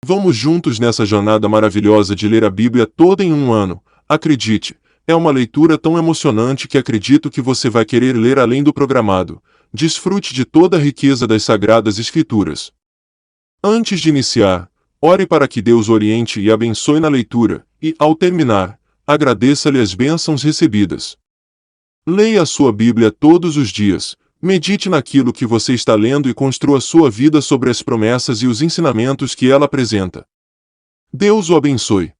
Vamos juntos nessa jornada maravilhosa de ler a Bíblia toda em um ano. Acredite, é uma leitura tão emocionante que acredito que você vai querer ler além do programado. Desfrute de toda a riqueza das Sagradas Escrituras. Antes de iniciar, ore para que Deus oriente e abençoe na leitura, e, ao terminar, agradeça-lhe as bênçãos recebidas. Leia a sua Bíblia todos os dias, medite naquilo que você está lendo e construa sua vida sobre as promessas e os ensinamentos que ela apresenta. Deus o abençoe.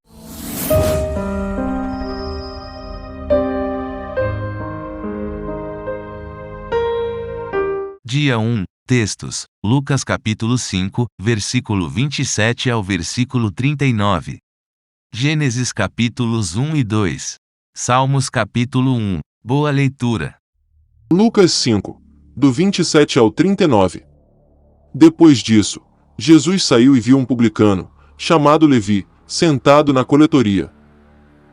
Dia 1. Textos: Lucas capítulo 5, versículo 27 ao versículo 39. Gênesis capítulos 1 e 2. Salmos capítulo 1. Boa leitura. Lucas 5, do 27 ao 39. Depois disso, Jesus saiu e viu um publicano, chamado Levi, sentado na coletoria.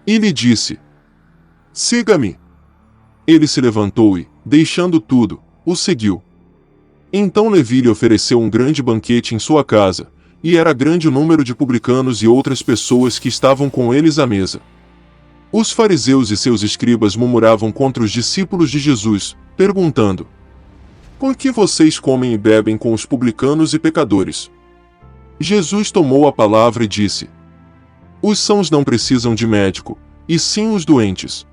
E lhe disse: Siga-me. Ele se levantou e, deixando tudo, o seguiu. Então Levi lhe ofereceu um grande banquete em sua casa, e era grande o número de publicanos e outras pessoas que estavam com eles à mesa. Os fariseus e seus escribas murmuravam contra os discípulos de Jesus, perguntando: Por que vocês comem e bebem com os publicanos e pecadores? Jesus tomou a palavra e disse: Os sãos não precisam de médico, e sim os doentes.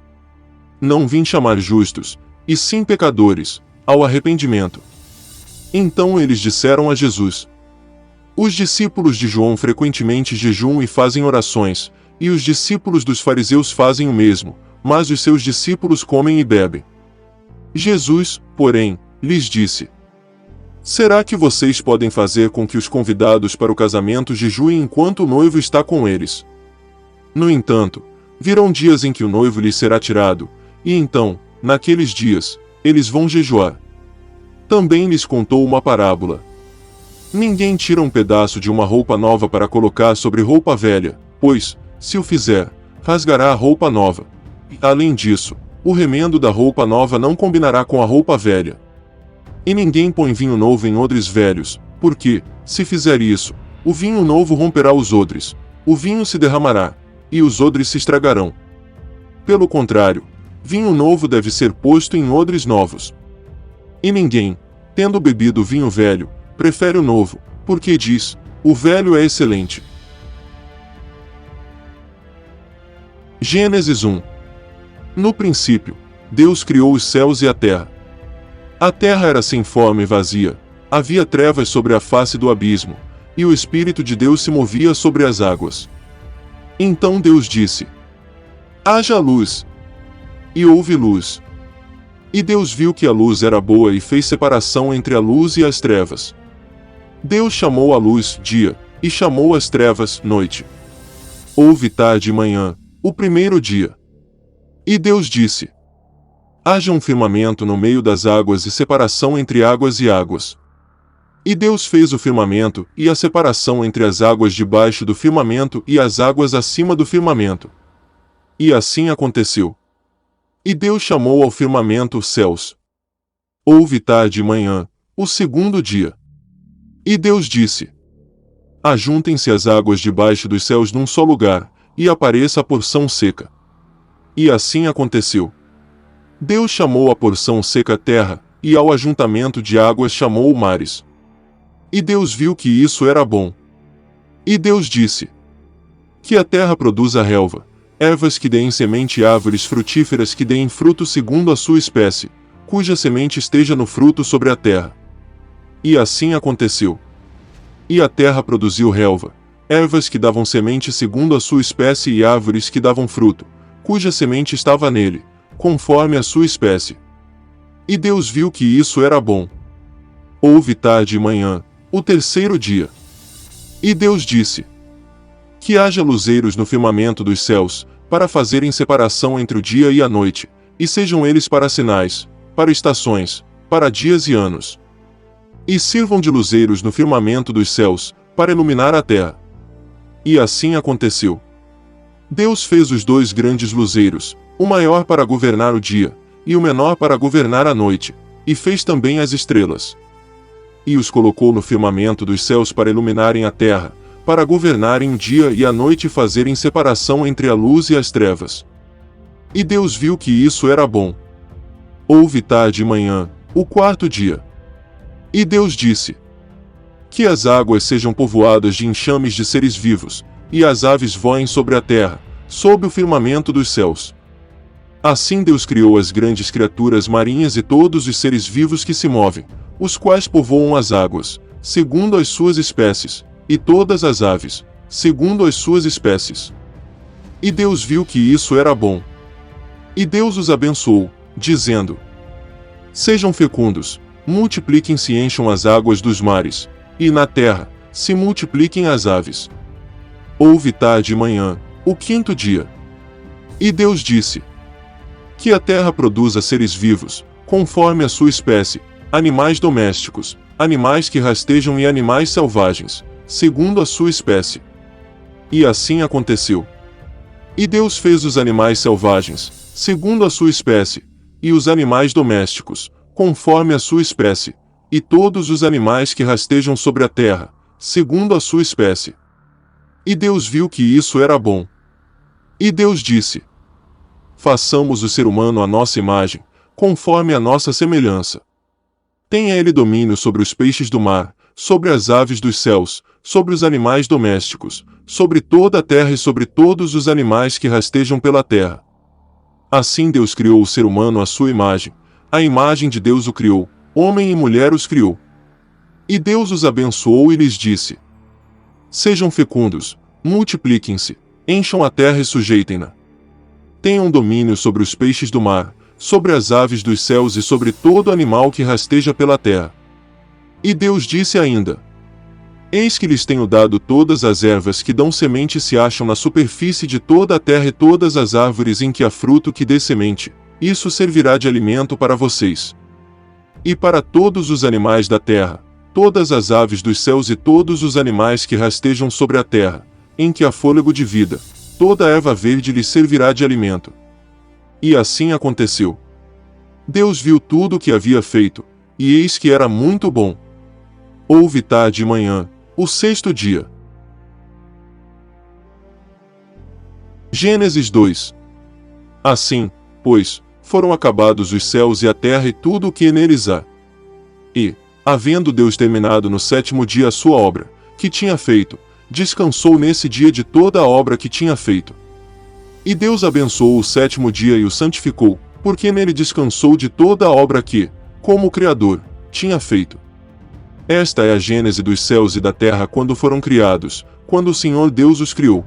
Não vim chamar justos, e sim pecadores, ao arrependimento. Então eles disseram a Jesus: Os discípulos de João frequentemente jejuam e fazem orações, e os discípulos dos fariseus fazem o mesmo, mas os seus discípulos comem e bebem. Jesus, porém, lhes disse: Será que vocês podem fazer com que os convidados para o casamento jejuem enquanto o noivo está com eles? No entanto, virão dias em que o noivo lhes será tirado, e então, naqueles dias, eles vão jejuar. Também lhes contou uma parábola. Ninguém tira um pedaço de uma roupa nova para colocar sobre roupa velha, pois, se o fizer, rasgará a roupa nova. E, além disso, o remendo da roupa nova não combinará com a roupa velha. E ninguém põe vinho novo em odres velhos, porque, se fizer isso, o vinho novo romperá os odres, o vinho se derramará, e os odres se estragarão. Pelo contrário, vinho novo deve ser posto em odres novos. E ninguém, tendo bebido vinho velho, prefere o novo, porque diz: o velho é excelente. Gênesis 1. No princípio, Deus criou os céus e a terra. A terra era sem forma e vazia, havia trevas sobre a face do abismo, e o Espírito de Deus se movia sobre as águas. Então Deus disse: Haja luz. E houve luz. E Deus viu que a luz era boa e fez separação entre a luz e as trevas. Deus chamou a luz dia, e chamou as trevas noite. Houve tarde e manhã, o primeiro dia. E Deus disse: Haja um firmamento no meio das águas e separação entre águas e águas. E Deus fez o firmamento e a separação entre as águas debaixo do firmamento e as águas acima do firmamento. E assim aconteceu. E Deus chamou ao firmamento os céus. Houve tarde e manhã, o segundo dia. E Deus disse: Ajuntem-se as águas debaixo dos céus num só lugar, e apareça a porção seca. E assim aconteceu. Deus chamou a porção seca terra, e ao ajuntamento de águas chamou mares. E Deus viu que isso era bom. E Deus disse: Que a terra produza relva, ervas que deem semente e árvores frutíferas que deem fruto segundo a sua espécie, cuja semente esteja no fruto sobre a terra. E assim aconteceu. E a terra produziu relva, ervas que davam semente segundo a sua espécie e árvores que davam fruto, cuja semente estava nele, conforme a sua espécie. E Deus viu que isso era bom. Houve tarde e manhã, o terceiro dia. E Deus disse: Que haja luzeiros no firmamento dos céus, para fazerem separação entre o dia e a noite, e sejam eles para sinais, para estações, para dias e anos. E sirvam de luzeiros no firmamento dos céus, para iluminar a terra. E assim aconteceu. Deus fez os dois grandes luzeiros, o maior para governar o dia, e o menor para governar a noite, e fez também as estrelas. E os colocou no firmamento dos céus para iluminarem a terra, para governarem o dia e a noite e fazerem separação entre a luz e as trevas. E Deus viu que isso era bom. Houve tarde e manhã, o quarto dia. E Deus disse: que as águas sejam povoadas de enxames de seres vivos, e as aves voem sobre a terra, sob o firmamento dos céus. Assim Deus criou as grandes criaturas marinhas e todos os seres vivos que se movem, os quais povoam as águas, segundo as suas espécies, e todas as aves, segundo as suas espécies. E Deus viu que isso era bom. E Deus os abençoou, dizendo: sejam fecundos, multipliquem-se e encham as águas dos mares, e na terra se multipliquem as aves. Houve tarde e manhã, o quinto dia. E Deus disse: que a terra produza seres vivos, conforme a sua espécie, animais domésticos, animais que rastejam e animais selvagens, segundo a sua espécie. E assim aconteceu. E Deus fez os animais selvagens, segundo a sua espécie, e os animais domésticos, conforme a sua espécie, e todos os animais que rastejam sobre a terra, segundo a sua espécie. E Deus viu que isso era bom. E Deus disse: façamos o ser humano à nossa imagem, conforme a nossa semelhança. Tenha ele domínio sobre os peixes do mar, sobre as aves dos céus, sobre os animais domésticos, sobre toda a terra e sobre todos os animais que rastejam pela terra. Assim Deus criou o ser humano à sua imagem, a imagem de Deus o criou, homem e mulher os criou. E Deus os abençoou e lhes disse: sejam fecundos, multipliquem-se, encham a terra e sujeitem-na. Tenham domínio sobre os peixes do mar, sobre as aves dos céus e sobre todo animal que rasteja pela terra. E Deus disse ainda: eis que lhes tenho dado todas as ervas que dão semente e se acham na superfície de toda a terra e todas as árvores em que há fruto que dê semente, isso servirá de alimento para vocês. E para todos os animais da terra, todas as aves dos céus e todos os animais que rastejam sobre a terra, em que há fôlego de vida, toda erva verde lhes servirá de alimento. E assim aconteceu. Deus viu tudo o que havia feito, e eis que era muito bom. Houve tarde e manhã, o sexto dia. Gênesis 2. Assim, pois, foram acabados os céus e a terra e tudo o que neles há. E, havendo Deus terminado no sétimo dia a sua obra, que tinha feito, descansou nesse dia de toda a obra que tinha feito. E Deus abençoou o sétimo dia e o santificou, porque nele descansou de toda a obra que, como Criador, tinha feito. Esta é a gênese dos céus e da terra quando foram criados, quando o Senhor Deus os criou.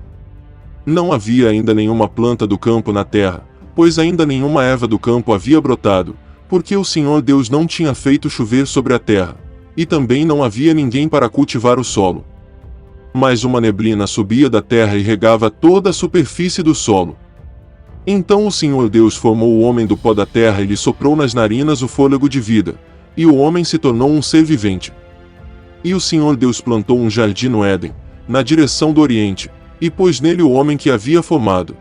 Não havia ainda nenhuma planta do campo na terra, pois ainda nenhuma erva do campo havia brotado, porque o Senhor Deus não tinha feito chover sobre a terra, e também não havia ninguém para cultivar o solo. Mas uma neblina subia da terra e regava toda a superfície do solo. Então o Senhor Deus formou o homem do pó da terra e lhe soprou nas narinas o fôlego de vida, e o homem se tornou um ser vivente. E o Senhor Deus plantou um jardim no Éden, na direção do Oriente, e pôs nele o homem que havia formado.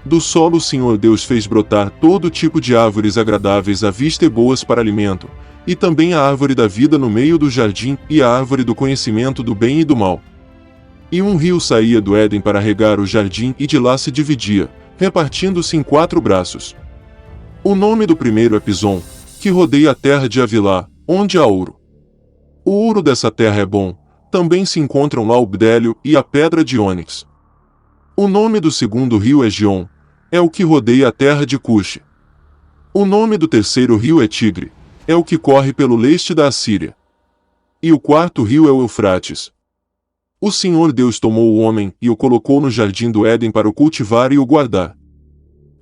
Do solo o Senhor Deus fez brotar todo tipo de árvores agradáveis à vista e boas para alimento, e também a árvore da vida no meio do jardim e a árvore do conhecimento do bem e do mal. E um rio saía do Éden para regar o jardim e de lá se dividia, repartindo-se em 4 braços. O nome do primeiro é Pison, que rodeia a terra de Havilá, onde há ouro. O ouro dessa terra é bom, também se encontram lá o bdélio e a pedra de ônix. O nome do segundo rio é Gion, é o que rodeia a terra de Cuxi. O nome do terceiro rio é Tigre, é o que corre pelo leste da Assíria. E o quarto rio é o Eufrates. O Senhor Deus tomou o homem e o colocou no jardim do Éden para o cultivar e o guardar.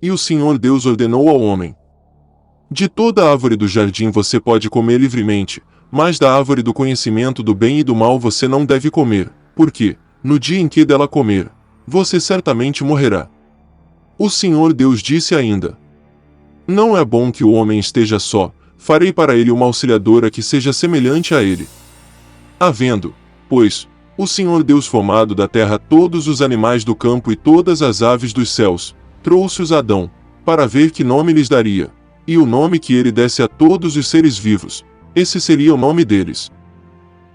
E o Senhor Deus ordenou ao homem: de toda árvore do jardim você pode comer livremente, mas da árvore do conhecimento do bem e do mal você não deve comer, porque, no dia em que dela comer, você certamente morrerá. O Senhor Deus disse ainda: não é bom que o homem esteja só, farei para ele uma auxiliadora que seja semelhante a ele. Havendo, pois, o Senhor Deus formado da terra todos os animais do campo e todas as aves dos céus, trouxe-os a Adão, para ver que nome lhes daria, e o nome que ele desse a todos os seres vivos, esse seria o nome deles.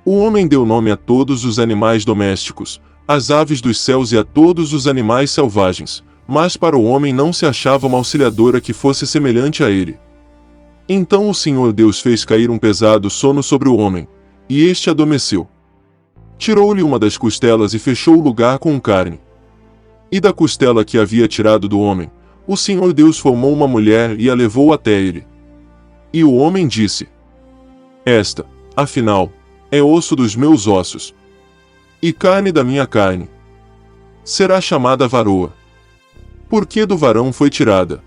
O homem deu nome a todos os animais domésticos, às aves dos céus e a todos os animais selvagens, mas para o homem não se achava uma auxiliadora que fosse semelhante a ele. Então o Senhor Deus fez cair um pesado sono sobre o homem, e este adormeceu. Tirou-lhe uma das costelas e fechou o lugar com carne. E da costela que havia tirado do homem, o Senhor Deus formou uma mulher e a levou até ele. E o homem disse: Esta, afinal, é osso dos meus ossos, e carne da minha carne. Será chamada varoa, porque do varão foi tirada.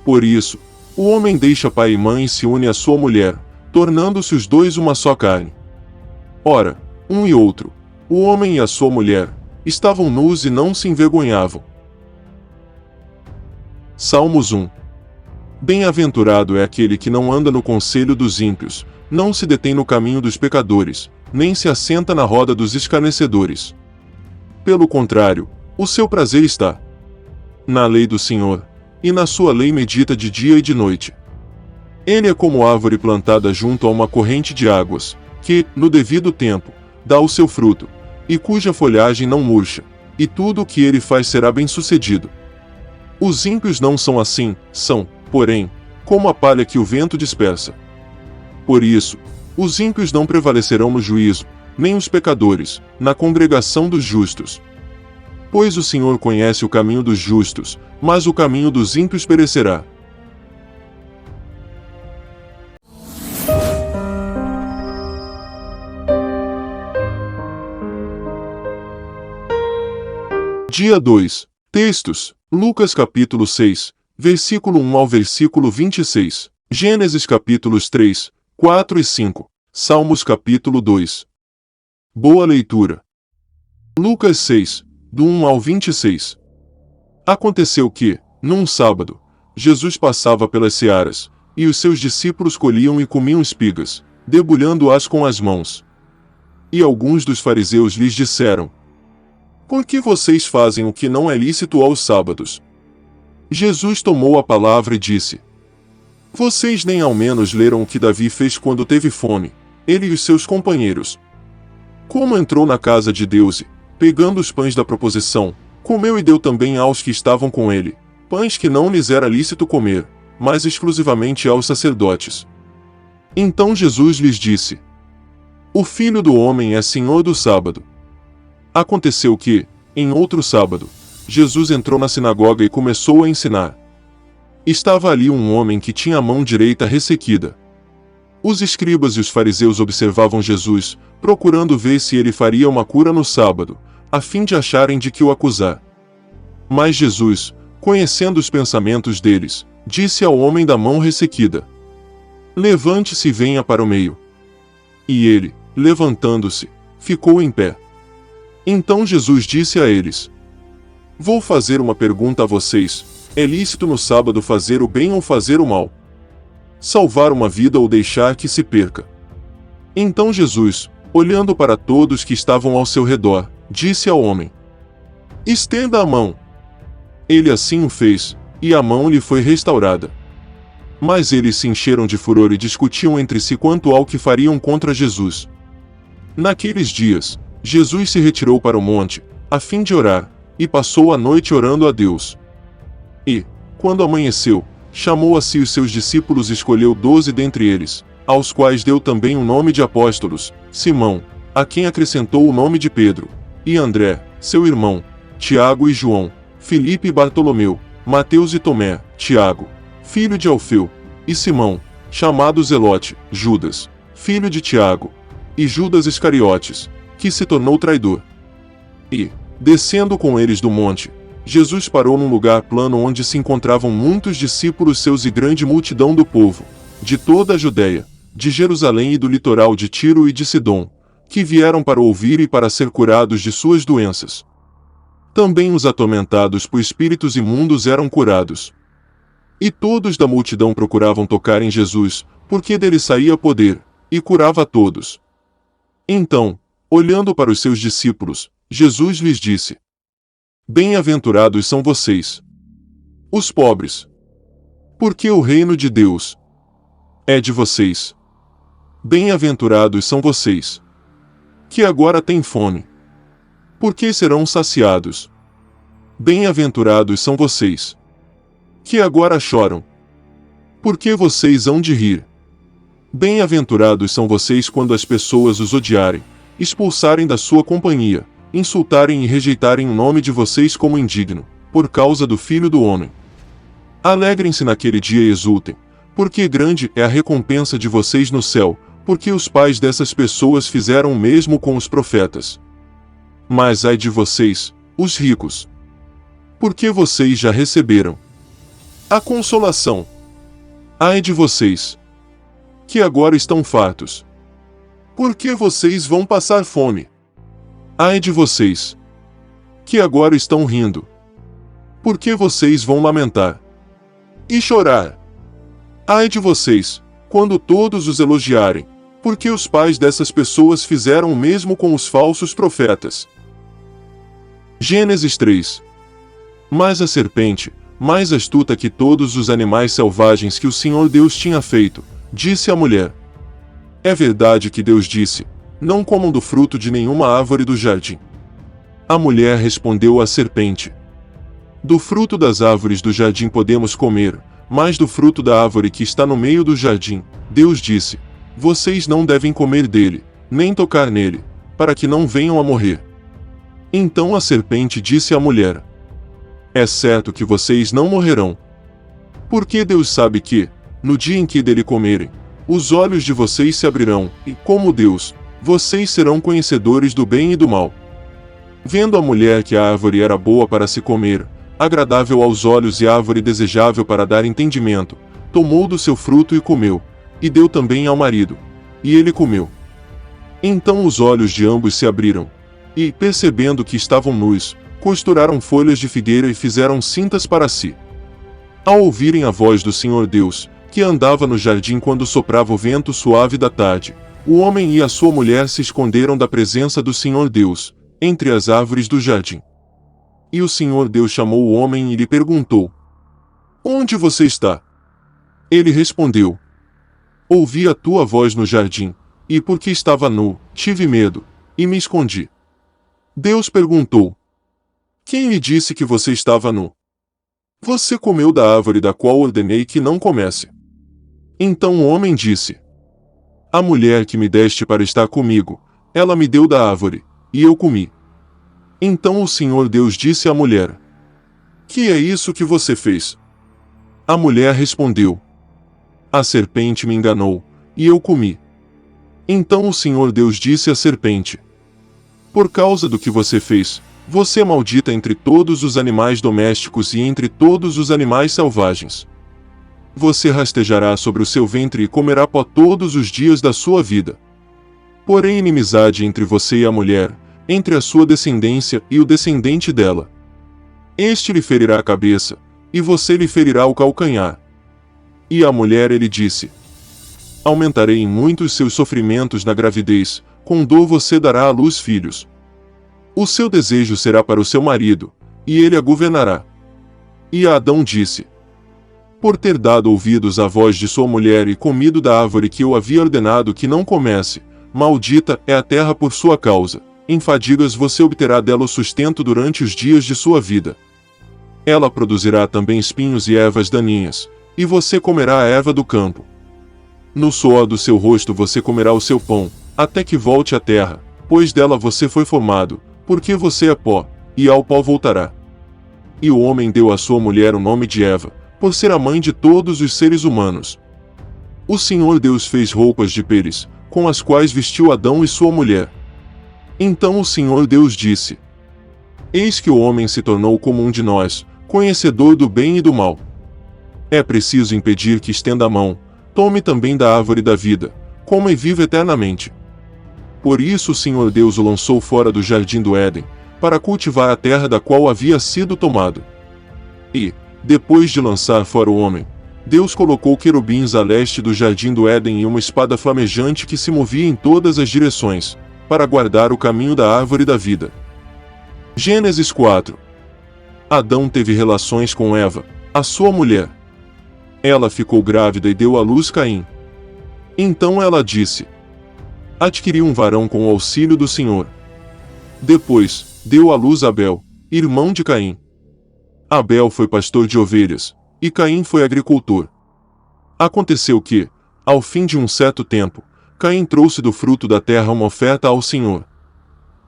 Por isso, o homem deixa pai e mãe e se une à sua mulher, tornando-se os dois uma só carne. Ora, um e outro, o homem e a sua mulher, estavam nus e não se envergonhavam. Salmos 1. Bem-aventurado é aquele que não anda no conselho dos ímpios, não se detém no caminho dos pecadores, nem se assenta na roda dos escarnecedores. Pelo contrário, o seu prazer está na lei do Senhor, e na sua lei medita de dia e de noite. Ele é como árvore plantada junto a uma corrente de águas, que, no devido tempo, dá o seu fruto, e cuja folhagem não murcha, e tudo o que ele faz será bem-sucedido. Os ímpios não são assim, são, porém, como a palha que o vento dispersa. Por isso, os ímpios não prevalecerão no juízo, nem os pecadores, na congregação dos justos. Pois o Senhor conhece o caminho dos justos, mas o caminho dos ímpios perecerá. Dia 2. Textos: Lucas capítulo 6, versículo 1 ao versículo 26. Gênesis capítulos 3, 4 e 5. Salmos capítulo 2. Boa leitura. Lucas 6, do 1 ao 26. Aconteceu que, num sábado, Jesus passava pelas searas, e os seus discípulos colhiam e comiam espigas, debulhando-as com as mãos. E alguns dos fariseus lhes disseram: Por que vocês fazem o que não é lícito aos sábados? Jesus tomou a palavra e disse: Vocês nem ao menos leram o que Davi fez quando teve fome, ele e os seus companheiros. Como entrou na casa de Deus e, pegando os pães da proposição, comeu e deu também aos que estavam com ele, pães que não lhes era lícito comer, mas exclusivamente aos sacerdotes. Então Jesus lhes disse: O Filho do Homem é Senhor do sábado. Aconteceu que, em outro sábado, Jesus entrou na sinagoga e começou a ensinar. Estava ali um homem que tinha a mão direita ressequida. Os escribas e os fariseus observavam Jesus, procurando ver se ele faria uma cura no sábado, a fim de acharem de que o acusar. Mas Jesus, conhecendo os pensamentos deles, disse ao homem da mão ressequida: Levante-se e venha para o meio. E ele, levantando-se, ficou em pé. Então Jesus disse a eles: Vou fazer uma pergunta a vocês: é lícito no sábado fazer o bem ou fazer o mal? Salvar uma vida ou deixar que se perca? Então Jesus, olhando para todos que estavam ao seu redor, disse ao homem: Estenda a mão. Ele assim o fez, e a mão lhe foi restaurada. Mas eles se encheram de furor e discutiam entre si quanto ao que fariam contra Jesus. Naqueles dias, Jesus se retirou para o monte, a fim de orar, e passou a noite orando a Deus. E, quando amanheceu, chamou a si os seus discípulos e escolheu 12 dentre eles, aos quais deu também o nome de apóstolos: Simão, a quem acrescentou o nome de Pedro, e André, seu irmão, Tiago e João, Filipe e Bartolomeu, Mateus e Tomé, Tiago, filho de Alfeu, e Simão, chamado Zelote, Judas, filho de Tiago, e Judas Iscariotes, que se tornou traidor. E, descendo com eles do monte, Jesus parou num lugar plano onde se encontravam muitos discípulos seus e grande multidão do povo, de toda a Judéia, de Jerusalém e do litoral de Tiro e de Sidom, que vieram para ouvir e para ser curados de suas doenças. Também os atormentados por espíritos imundos eram curados. E todos da multidão procuravam tocar em Jesus, porque dele saía poder, e curava a todos. Então, olhando para os seus discípulos, Jesus lhes disse: Bem-aventurados são vocês, os pobres, porque o reino de Deus é de vocês. Bem-aventurados são vocês, que agora têm fome. Porque serão saciados. Bem-aventurados são vocês, que agora choram. Porque vocês hão de rir. Bem-aventurados são vocês quando as pessoas os odiarem, expulsarem da sua companhia, insultarem e rejeitarem o nome de vocês como indigno, por causa do Filho do Homem. Alegrem-se naquele dia e exultem, porque grande é a recompensa de vocês no céu, porque os pais dessas pessoas fizeram o mesmo com os profetas. Mas ai de vocês, os ricos, porque vocês já receberam a consolação. Ai de vocês, que agora estão fartos, porque vocês vão passar fome. Ai de vocês, que agora estão rindo, porque vocês vão lamentar e chorar. Ai de vocês, quando todos os elogiarem, porque os pais dessas pessoas fizeram o mesmo com os falsos profetas. Gênesis 3. Mas a serpente, mais astuta que todos os animais selvagens que o Senhor Deus tinha feito, disse à mulher: É verdade que Deus disse: Não comam do fruto de nenhuma árvore do jardim. A mulher respondeu à serpente: Do fruto das árvores do jardim podemos comer, mas do fruto da árvore que está no meio do jardim, Deus disse: Vocês não devem comer dele, nem tocar nele, para que não venham a morrer. Então a serpente disse à mulher: É certo que vocês não morrerão. Porque Deus sabe que, no dia em que dele comerem, os olhos de vocês se abrirão, e, como Deus, vocês serão conhecedores do bem e do mal. Vendo a mulher que a árvore era boa para se comer, agradável aos olhos e árvore desejável para dar entendimento, tomou do seu fruto e comeu, e deu também ao marido, e ele comeu. Então os olhos de ambos se abriram, e, percebendo que estavam nus, costuraram folhas de figueira e fizeram cintas para si. Ao ouvirem a voz do Senhor Deus, que andava no jardim quando soprava o vento suave da tarde, o homem e a sua mulher se esconderam da presença do Senhor Deus, entre as árvores do jardim. E o Senhor Deus chamou o homem e lhe perguntou: Onde você está? Ele respondeu: Ouvi a tua voz no jardim, e porque estava nu, tive medo, e me escondi. Deus perguntou: Quem lhe disse que você estava nu? Você comeu da árvore da qual ordenei que não comesse. Então o homem disse: A mulher que me deste para estar comigo, ela me deu da árvore, e eu comi. Então o Senhor Deus disse à mulher: Que é isso que você fez? A mulher respondeu: A serpente me enganou, e eu comi. Então o Senhor Deus disse à serpente: Por causa do que você fez, você é maldita entre todos os animais domésticos e entre todos os animais selvagens. Você rastejará sobre o seu ventre e comerá pó todos os dias da sua vida. Porém inimizade entre você e a mulher, entre a sua descendência e o descendente dela. Este lhe ferirá a cabeça, e você lhe ferirá o calcanhar. E à mulher ele disse: Aumentarei em muito os seus sofrimentos na gravidez, com dor você dará à luz filhos. O seu desejo será para o seu marido, e ele a governará. E a Adão disse: Por ter dado ouvidos à voz de sua mulher e comido da árvore que eu havia ordenado que não comesse, maldita é a terra por sua causa, em fadigas você obterá dela o sustento durante os dias de sua vida. Ela produzirá também espinhos e ervas daninhas, e você comerá a erva do campo. No suor do seu rosto você comerá o seu pão, até que volte à terra, pois dela você foi formado, porque você é pó, e ao pó voltará. E o homem deu à sua mulher o nome de Eva, por ser a mãe de todos os seres humanos. O Senhor Deus fez roupas de peles, com as quais vestiu Adão e sua mulher. Então o Senhor Deus disse: Eis que o homem se tornou como um de nós, conhecedor do bem e do mal. É preciso impedir que estenda a mão, tome também da árvore da vida, coma e viva eternamente. Por isso o Senhor Deus o lançou fora do jardim do Éden, para cultivar a terra da qual havia sido tomado. E, depois de lançar fora o homem, Deus colocou querubins a leste do jardim do Éden e uma espada flamejante que se movia em todas as direções, para guardar o caminho da árvore da vida. Gênesis 4. Adão teve relações com Eva, a sua mulher. Ela ficou grávida e deu à luz Caim. Então ela disse: adquiriu um varão com o auxílio do Senhor. Depois, deu à luz Abel, irmão de Caim. Abel foi pastor de ovelhas, e Caim foi agricultor. Aconteceu que, ao fim de um certo tempo, Caim trouxe do fruto da terra uma oferta ao Senhor.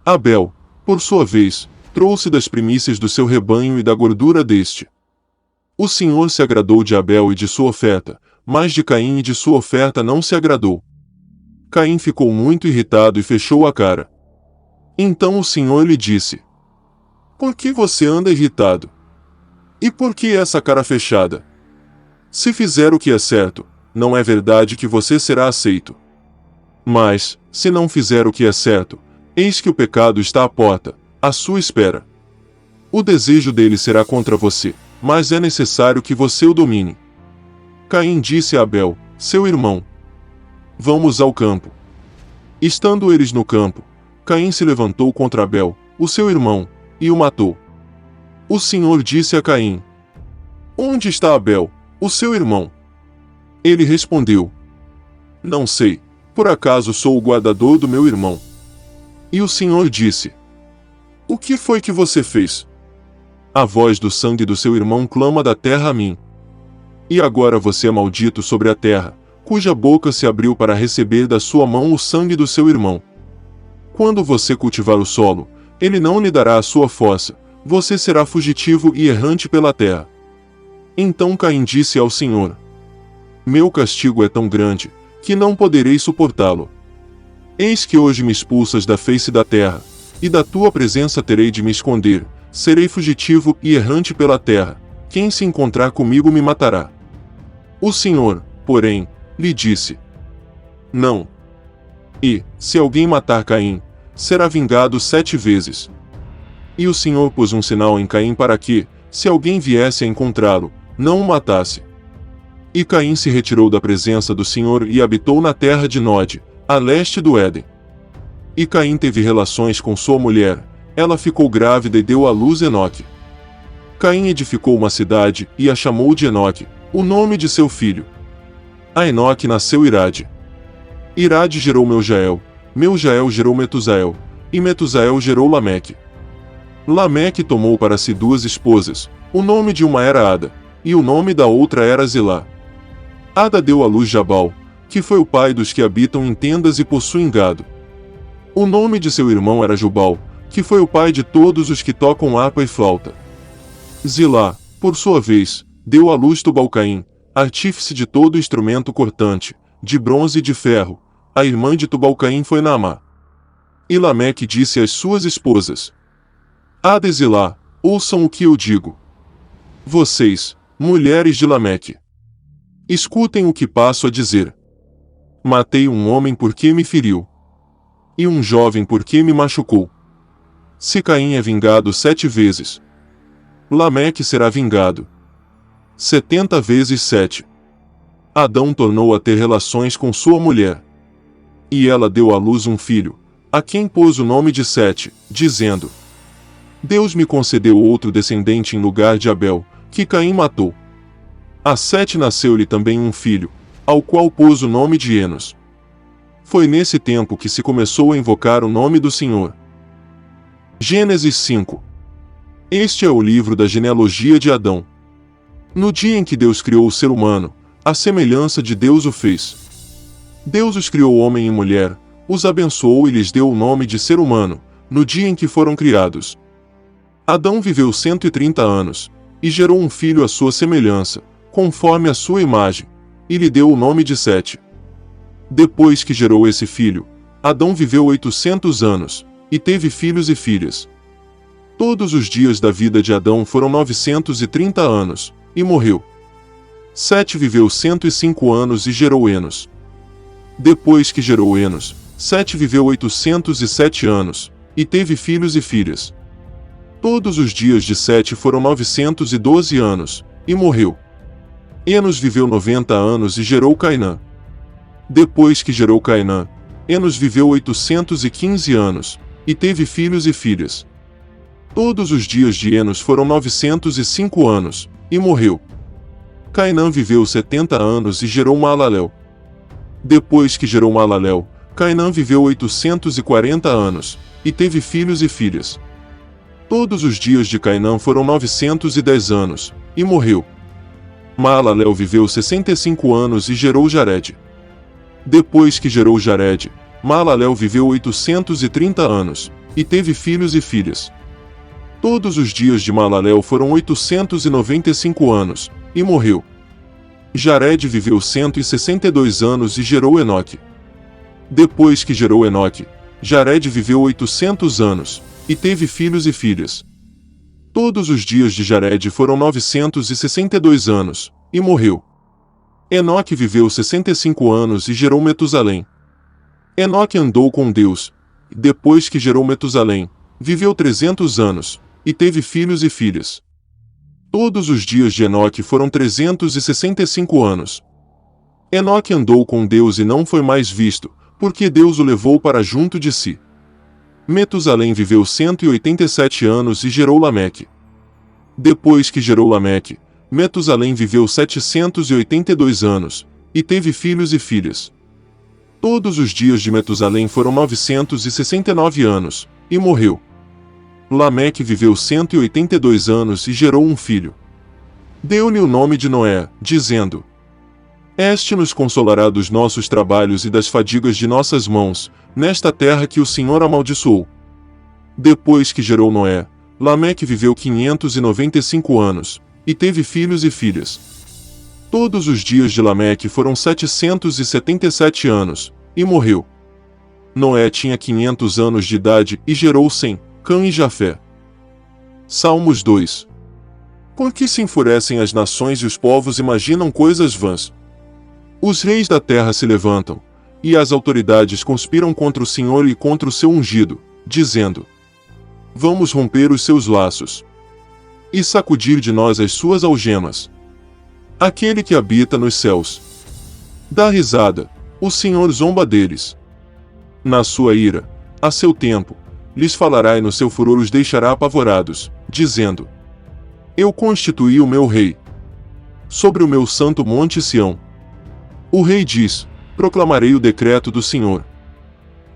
Abel, por sua vez, trouxe das primícias do seu rebanho e da gordura deste. O Senhor se agradou de Abel e de sua oferta, mas de Caim e de sua oferta não se agradou. Caim ficou muito irritado e fechou a cara. Então o Senhor lhe disse: Por que você anda irritado? E por que essa cara fechada? Se fizer o que é certo, não é verdade que você será aceito. Mas, se não fizer o que é certo, eis que o pecado está à porta, à sua espera. O desejo dele será contra você, mas é necessário que você o domine. Caim disse a Abel, seu irmão: Vamos ao campo. Estando eles no campo, Caim se levantou contra Abel, o seu irmão, e o matou. O Senhor disse a Caim: Onde está Abel, o seu irmão? Ele respondeu: Não sei, por acaso sou o guardador do meu irmão. E o Senhor disse: O que foi que você fez? A voz do sangue do seu irmão clama da terra a mim. E agora você é maldito sobre a terra, cuja boca se abriu para receber da sua mão o sangue do seu irmão. Quando você cultivar o solo, ele não lhe dará a sua força, você será fugitivo e errante pela terra. Então Caim disse ao Senhor: Meu castigo é tão grande, que não poderei suportá-lo. Eis que hoje me expulsas da face da terra, e da tua presença terei de me esconder, serei fugitivo e errante pela terra, quem se encontrar comigo me matará. O Senhor, porém, lhe disse: Não. E, se alguém matar Caim, será vingado 7 vezes. E o Senhor pôs um sinal em Caim para que, se alguém viesse a encontrá-lo, não o matasse. E Caim se retirou da presença do Senhor e habitou na terra de Nod, a leste do Éden. E Caim teve relações com sua mulher, ela ficou grávida e deu à luz Enoque. Caim edificou uma cidade e a chamou de Enoque, o nome de seu filho. A Enoque nasceu Irade. Irade gerou Meujael gerou Metusael, e Metusael gerou Lameque. Lameque tomou para si 2 esposas, o nome de uma era Ada, e o nome da outra era Zilá. Ada deu à luz Jabal, que foi o pai dos que habitam em tendas e possuem gado. O nome de seu irmão era Jubal, que foi o pai de todos os que tocam harpa e flauta. Zilá, por sua vez, deu à luz Tubal-Caim, artífice de todo instrumento cortante, de bronze e de ferro. A irmã de Tubal-Caim foi Naamá. E Lameque disse às suas esposas: Ada e Zilá, ouçam o que eu digo. Vocês, mulheres de Lameque, escutem o que passo a dizer. Matei um homem porque me feriu, e um jovem porque me machucou. Se Caim é vingado 7 vezes, Lameque será vingado 70 vezes 7. Adão tornou a ter relações com sua mulher, e ela deu à luz um filho, a quem pôs o nome de Sete, dizendo: Deus me concedeu outro descendente em lugar de Abel, que Caim matou. A Sete nasceu-lhe também um filho, ao qual pôs o nome de Enos. Foi nesse tempo que se começou a invocar o nome do Senhor. Gênesis 5. Este é o livro da genealogia de Adão. No dia em que Deus criou o ser humano, à semelhança de Deus o fez. Deus os criou homem e mulher, os abençoou e lhes deu o nome de ser humano, no dia em que foram criados. Adão viveu 130 anos, e gerou um filho à sua semelhança, conforme a sua imagem, e lhe deu o nome de Sete. Depois que gerou esse filho, Adão viveu 800 anos, e teve filhos e filhas. Todos os dias da vida de Adão foram 930 anos, e morreu. Sete viveu 105 anos e gerou Enos. Depois que gerou Enos, Sete viveu 807 anos, e teve filhos e filhas. Todos os dias de Sete foram 912 anos, e morreu. Enos viveu 90 anos e gerou Cainã. Depois que gerou Cainã, Enos viveu 815 anos, e teve filhos e filhas. Todos os dias de Enos foram 905 anos, e morreu. Cainã viveu 70 anos e gerou Maalalel. Depois que gerou Maalalel, Cainã viveu 840 anos, e teve filhos e filhas. Todos os dias de Cainã foram 910 anos, e morreu. Maalalel viveu 65 anos e gerou Jared. Depois que gerou Jared, Maalalel viveu 830 anos, e teve filhos e filhas. Todos os dias de Maalalel foram 895 anos, e morreu. Jared viveu 162 anos e gerou Enoque. Depois que gerou Enoque, Jared viveu 800 anos, e teve filhos e filhas. Todos os dias de Jared foram 962 anos, e morreu. Enoque viveu 65 anos e gerou Metusalém. Enoque andou com Deus, e depois que gerou Metusalém, viveu 300 anos, e teve filhos e filhas. Todos os dias de Enoque foram 365 anos. Enoque andou com Deus e não foi mais visto, porque Deus o levou para junto de si. Metusalém viveu 187 anos e gerou Lameque. Depois que gerou Lameque, Metusalém viveu 782 anos, e teve filhos e filhas. Todos os dias de Metusalém foram 969 anos, e morreu. Lameque viveu 182 anos e gerou um filho. Deu-lhe o nome de Noé, dizendo: Este nos consolará dos nossos trabalhos e das fadigas de nossas mãos, nesta terra que o Senhor amaldiçoou. Depois que gerou Noé, Lameque viveu 595 anos, e teve filhos e filhas. Todos os dias de Lameque foram 777 anos, e morreu. Noé tinha 500 anos de idade e gerou Sem, Cã e Jafé. Salmos 2. Por que se enfurecem as nações e os povos imaginam coisas vãs? Os reis da terra se levantam, e as autoridades conspiram contra o Senhor e contra o seu ungido, dizendo: Vamos romper os seus laços e sacudir de nós as suas algemas. Aquele que habita nos céus dá risada, o Senhor zomba deles. Na sua ira, a seu tempo, lhes falará e no seu furor os deixará apavorados, dizendo: Eu constituí o meu rei sobre o meu santo monte Sião. O rei diz: Proclamarei o decreto do Senhor.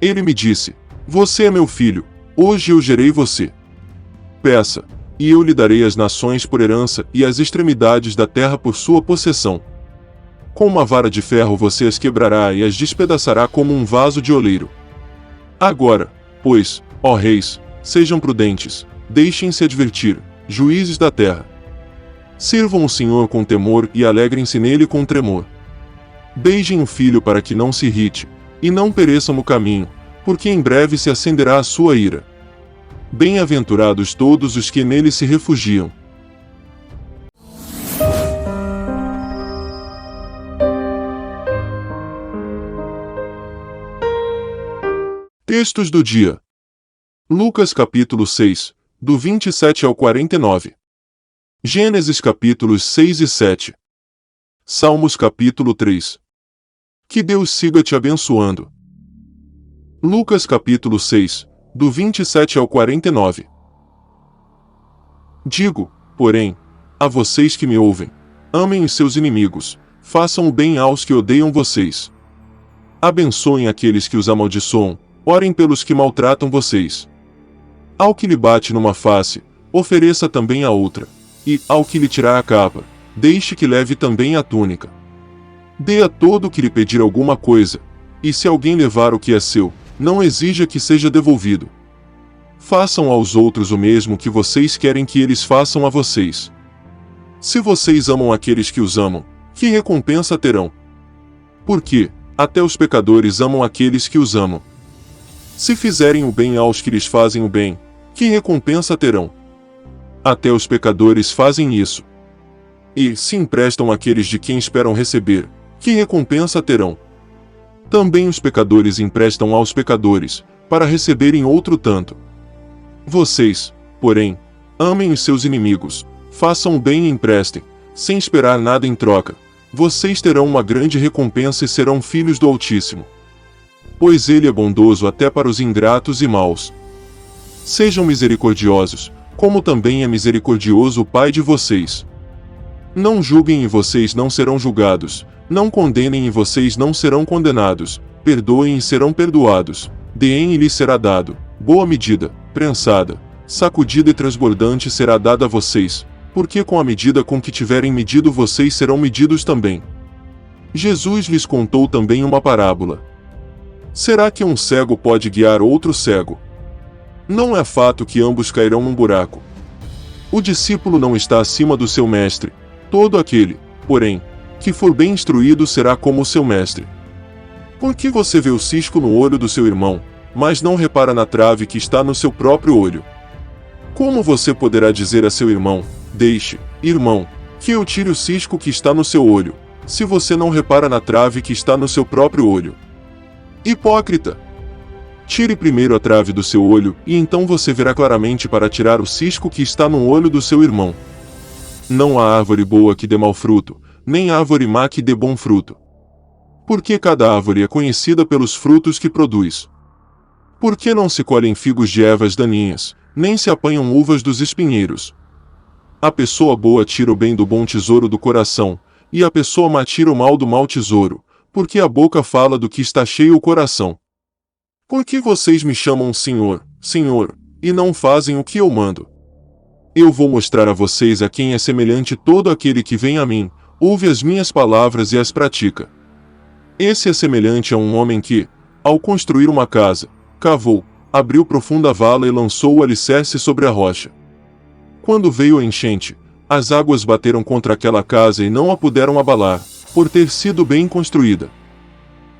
Ele me disse: Você é meu filho, hoje eu gerei você. Peça, e eu lhe darei as nações por herança e as extremidades da terra por sua possessão. Com uma vara de ferro você as quebrará e as despedaçará como um vaso de oleiro. Agora, pois, ó reis, sejam prudentes, deixem-se advertir, juízes da terra. Sirvam o Senhor com temor e alegrem-se nele com tremor. Beijem o filho para que não se irrite, e não pereçam no caminho, porque em breve se acenderá a sua ira. Bem-aventurados todos os que nele se refugiam. Textos do dia. Lucas capítulo 6, do 27 ao 49. Gênesis capítulos 6 e 7. Salmos capítulo 3. Que Deus siga te abençoando. Lucas capítulo 6, do 27 ao 49. Digo, porém, a vocês que me ouvem, amem os seus inimigos, façam o bem aos que odeiam vocês. Abençoem aqueles que os amaldiçoam, orem pelos que maltratam vocês. Ao que lhe bate numa face, ofereça também a outra, e, ao que lhe tirar a capa, deixe que leve também a túnica. Dê a todo o que lhe pedir alguma coisa, e se alguém levar o que é seu, não exija que seja devolvido. Façam aos outros o mesmo que vocês querem que eles façam a vocês. Se vocês amam aqueles que os amam, que recompensa terão? Porque, até os pecadores amam aqueles que os amam. Se fizerem o bem aos que lhes fazem o bem, que recompensa terão? Até os pecadores fazem isso. E, se emprestam àqueles de quem esperam receber, que recompensa terão? Também os pecadores emprestam aos pecadores, para receberem outro tanto. Vocês, porém, amem os seus inimigos, façam o bem e emprestem, sem esperar nada em troca. Vocês terão uma grande recompensa e serão filhos do Altíssimo. Pois ele é bondoso até para os ingratos e maus. Sejam misericordiosos, como também é misericordioso o Pai de vocês. Não julguem e vocês não serão julgados, não condenem e vocês não serão condenados, perdoem e serão perdoados, deem e lhes será dado, boa medida, prensada, sacudida e transbordante será dada a vocês, porque com a medida com que tiverem medido vocês serão medidos também. Jesus lhes contou também uma parábola. Será que um cego pode guiar outro cego? Não é fato que ambos cairão num buraco. O discípulo não está acima do seu mestre, todo aquele, porém, que for bem instruído será como o seu mestre. Por que você vê o cisco no olho do seu irmão, mas não repara na trave que está no seu próprio olho? Como você poderá dizer a seu irmão, deixe, irmão, que eu tire o cisco que está no seu olho, se você não repara na trave que está no seu próprio olho? Hipócrita! Tire primeiro a trave do seu olho, e então você verá claramente para tirar o cisco que está no olho do seu irmão. Não há árvore boa que dê mau fruto, nem árvore má que dê bom fruto. Porque cada árvore é conhecida pelos frutos que produz. Por que não se colhem figos de ervas daninhas, nem se apanham uvas dos espinheiros? A pessoa boa tira o bem do bom tesouro do coração, e a pessoa má tira o mal do mau tesouro, porque a boca fala do que está cheio o coração. Por que vocês me chamam Senhor, Senhor, e não fazem o que eu mando? Eu vou mostrar a vocês a quem é semelhante todo aquele que vem a mim, ouve as minhas palavras e as pratica. Esse é semelhante a um homem que, ao construir uma casa, cavou, abriu profunda vala e lançou o alicerce sobre a rocha. Quando veio a enchente, as águas bateram contra aquela casa e não a puderam abalar, por ter sido bem construída.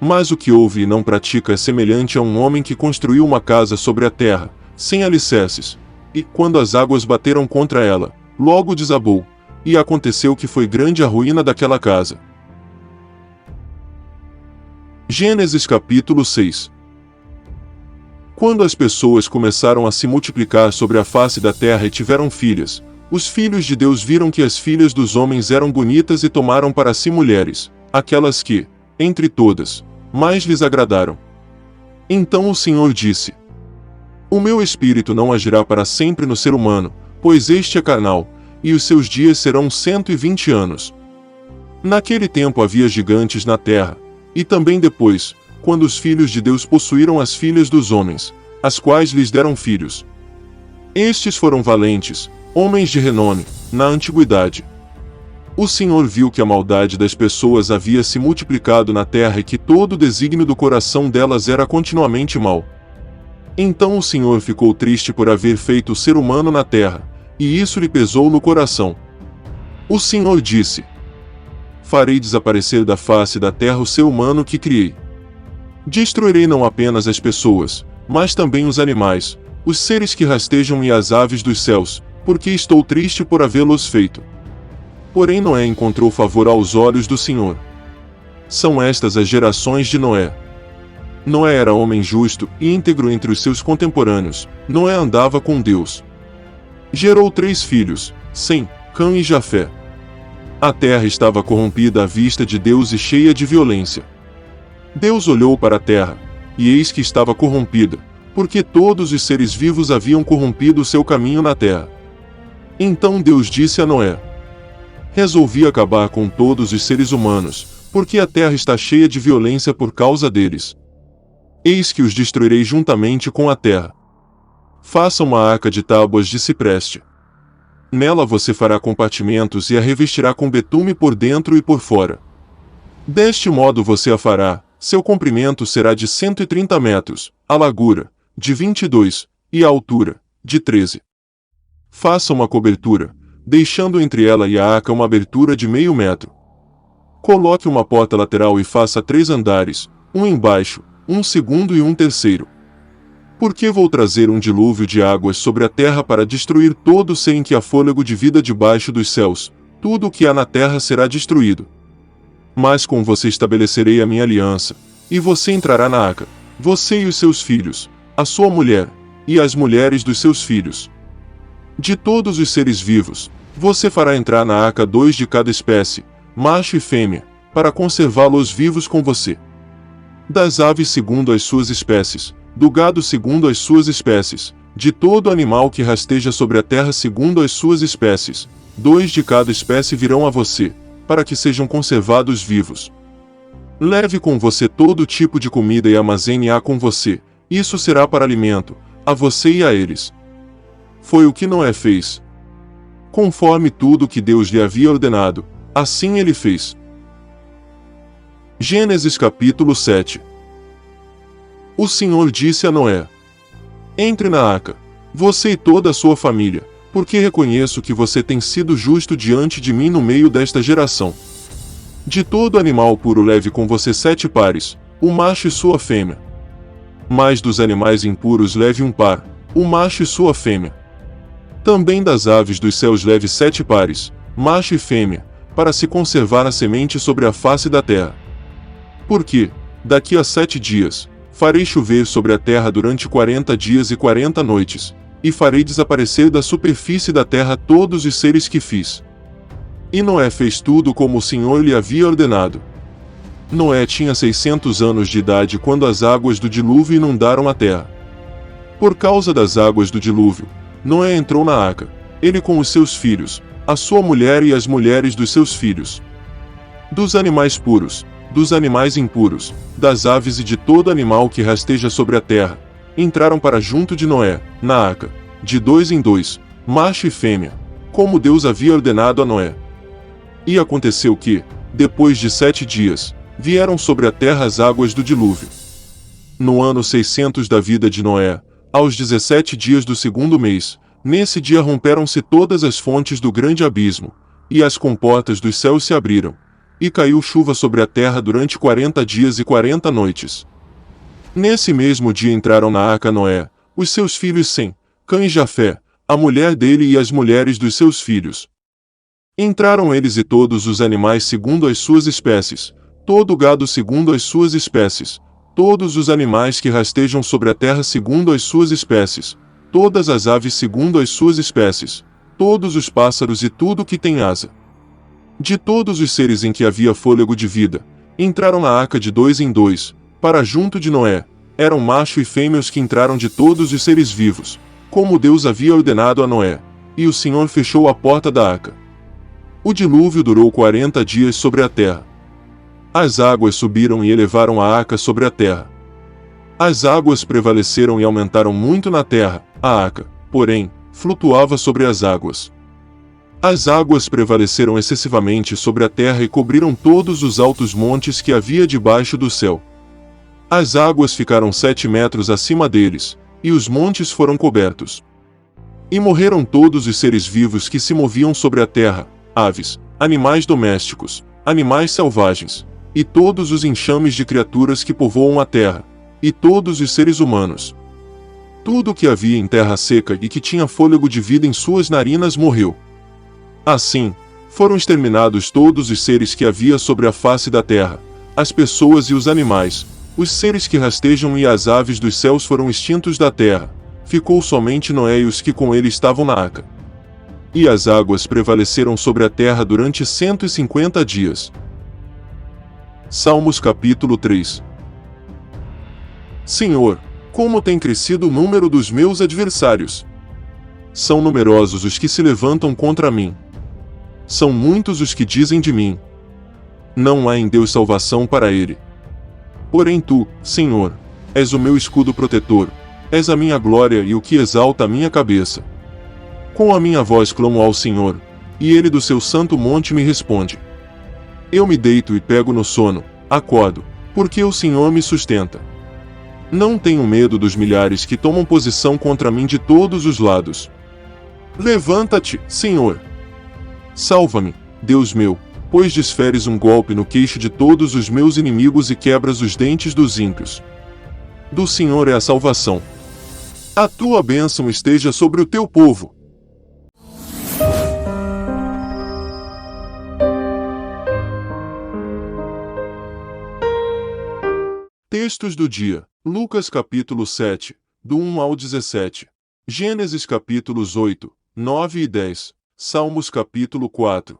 Mas o que ouve e não pratica é semelhante a um homem que construiu uma casa sobre a terra, sem alicerces, e, quando as águas bateram contra ela, logo desabou, e aconteceu que foi grande a ruína daquela casa. Gênesis capítulo 6. Quando as pessoas começaram a se multiplicar sobre a face da terra e tiveram filhas, os filhos de Deus viram que as filhas dos homens eram bonitas e tomaram para si mulheres, aquelas que, entre todas, mais lhes agradaram. Então o Senhor disse: O meu espírito não agirá para sempre no ser humano, pois este é carnal, e os seus dias serão 120 anos. Naquele tempo havia gigantes na terra, e também depois, quando os filhos de Deus possuíram as filhas dos homens, as quais lhes deram filhos. Estes foram valentes, homens de renome, na antiguidade. O Senhor viu que a maldade das pessoas havia se multiplicado na terra e que todo o desígnio do coração delas era continuamente mau. Então o Senhor ficou triste por haver feito o ser humano na terra, e isso lhe pesou no coração. O Senhor disse: Farei desaparecer da face da terra o ser humano que criei. Destruirei não apenas as pessoas, mas também os animais, os seres que rastejam e as aves dos céus, porque estou triste por havê-los feito. Porém Noé encontrou favor aos olhos do Senhor. São estas as gerações de Noé. Noé era homem justo e íntegro entre os seus contemporâneos. Noé andava com Deus. Gerou 3 filhos, Sem, Cã e Jafé. A terra estava corrompida à vista de Deus e cheia de violência. Deus olhou para a terra, e eis que estava corrompida, porque todos os seres vivos haviam corrompido o seu caminho na terra. Então Deus disse a Noé: Resolvi acabar com todos os seres humanos, porque a terra está cheia de violência por causa deles. Eis que os destruirei juntamente com a terra. Faça uma arca de tábuas de cipreste. Nela você fará compartimentos e a revestirá com betume por dentro e por fora. Deste modo você a fará, seu comprimento será de 130 metros, a largura, de 22, e a altura, de 13. Faça uma cobertura, deixando entre ela e a arca uma abertura de meio metro. Coloque uma porta lateral e faça 3 andares, um embaixo, um segundo e um terceiro. Porque vou trazer um dilúvio de águas sobre a terra para destruir todo ser em que há fôlego de vida debaixo dos céus, tudo o que há na terra será destruído. Mas com você estabelecerei a minha aliança, e você entrará na arca, você e os seus filhos, a sua mulher, e as mulheres dos seus filhos. De todos os seres vivos, você fará entrar na arca 2 de cada espécie, macho e fêmea, para conservá-los vivos com você. Das aves segundo as suas espécies, do gado segundo as suas espécies, de todo animal que rasteja sobre a terra segundo as suas espécies, 2 de cada espécie virão a você, para que sejam conservados vivos. Leve com você todo tipo de comida e armazene-a com você, isso será para alimento, a você e a eles. Foi o que Noé fez. Conforme tudo que Deus lhe havia ordenado, assim ele fez. Gênesis capítulo 7. O Senhor disse a Noé: Entre na arca, você e toda a sua família, porque reconheço que você tem sido justo diante de mim no meio desta geração. De todo animal puro leve com você 7 pares, o macho e sua fêmea. Mas dos animais impuros leve um par, o macho e sua fêmea. Também das aves dos céus leve 7 pares, macho e fêmea, para se conservar a semente sobre a face da terra. Porque, daqui a 7 dias, farei chover sobre a terra durante 40 dias e 40 noites, e farei desaparecer da superfície da terra todos os seres que fiz. E Noé fez tudo como o Senhor lhe havia ordenado. Noé tinha 600 anos de idade quando as águas do dilúvio inundaram a terra. Por causa das águas do dilúvio, Noé entrou na arca, ele com os seus filhos, a sua mulher e as mulheres dos seus filhos. Dos animais puros, dos animais impuros, das aves e de todo animal que rasteja sobre a terra, entraram para junto de Noé, na arca, de 2 em 2, macho e fêmea, como Deus havia ordenado a Noé. E aconteceu que, depois de 7 dias, vieram sobre a terra as águas do dilúvio. No ano 600 da vida de Noé, aos 17 dias do 2º mês, nesse dia romperam-se todas as fontes do grande abismo, e as comportas dos céus se abriram, e caiu chuva sobre a terra durante 40 dias e 40 noites. Nesse mesmo dia entraram na arca Noé, os seus filhos Sem, Cã e Jafé, a mulher dele e as mulheres dos seus filhos. Entraram eles e todos os animais segundo as suas espécies, todo o gado segundo as suas espécies, todos os animais que rastejam sobre a terra segundo as suas espécies, todas as aves segundo as suas espécies, todos os pássaros e tudo que tem asa. De todos os seres em que havia fôlego de vida, entraram na arca de 2 em 2, para junto de Noé, eram macho e fêmea os que entraram de todos os seres vivos, como Deus havia ordenado a Noé, e o Senhor fechou a porta da arca. O dilúvio durou 40 dias sobre a terra. As águas subiram e elevaram a arca sobre a terra. As águas prevaleceram e aumentaram muito na terra, a arca, porém, flutuava sobre as águas. As águas prevaleceram excessivamente sobre a terra e cobriram todos os altos montes que havia debaixo do céu. As águas ficaram 7 metros acima deles, e os montes foram cobertos. E morreram todos os seres vivos que se moviam sobre a terra, aves, animais domésticos, animais selvagens, e todos os enxames de criaturas que povoam a terra, e todos os seres humanos. Tudo o que havia em terra seca e que tinha fôlego de vida em suas narinas morreu. Assim, foram exterminados todos os seres que havia sobre a face da terra, as pessoas e os animais, os seres que rastejam e as aves dos céus foram extintos da terra, ficou somente Noé e os que com ele estavam na arca. E as águas prevaleceram sobre a terra durante 150 dias. Salmos capítulo 3. Senhor, como tem crescido o número dos meus adversários! São numerosos os que se levantam contra mim. São muitos os que dizem de mim: não há em Deus salvação para ele. Porém tu, Senhor, és o meu escudo protetor, és a minha glória e o que exalta a minha cabeça. Com a minha voz clamo ao Senhor, e ele do seu santo monte me responde. Eu me deito e pego no sono, acordo, porque o Senhor me sustenta. Não tenho medo dos milhares que tomam posição contra mim de todos os lados. Levanta-te, Senhor! Salva-me, Deus meu, pois desferes um golpe no queixo de todos os meus inimigos e quebras os dentes dos ímpios. Do Senhor é a salvação. A tua bênção esteja sobre o teu povo. Textos do dia: Lucas capítulo 7, do 1 ao 17. Gênesis capítulos 8, 9 e 10. Salmos capítulo 4.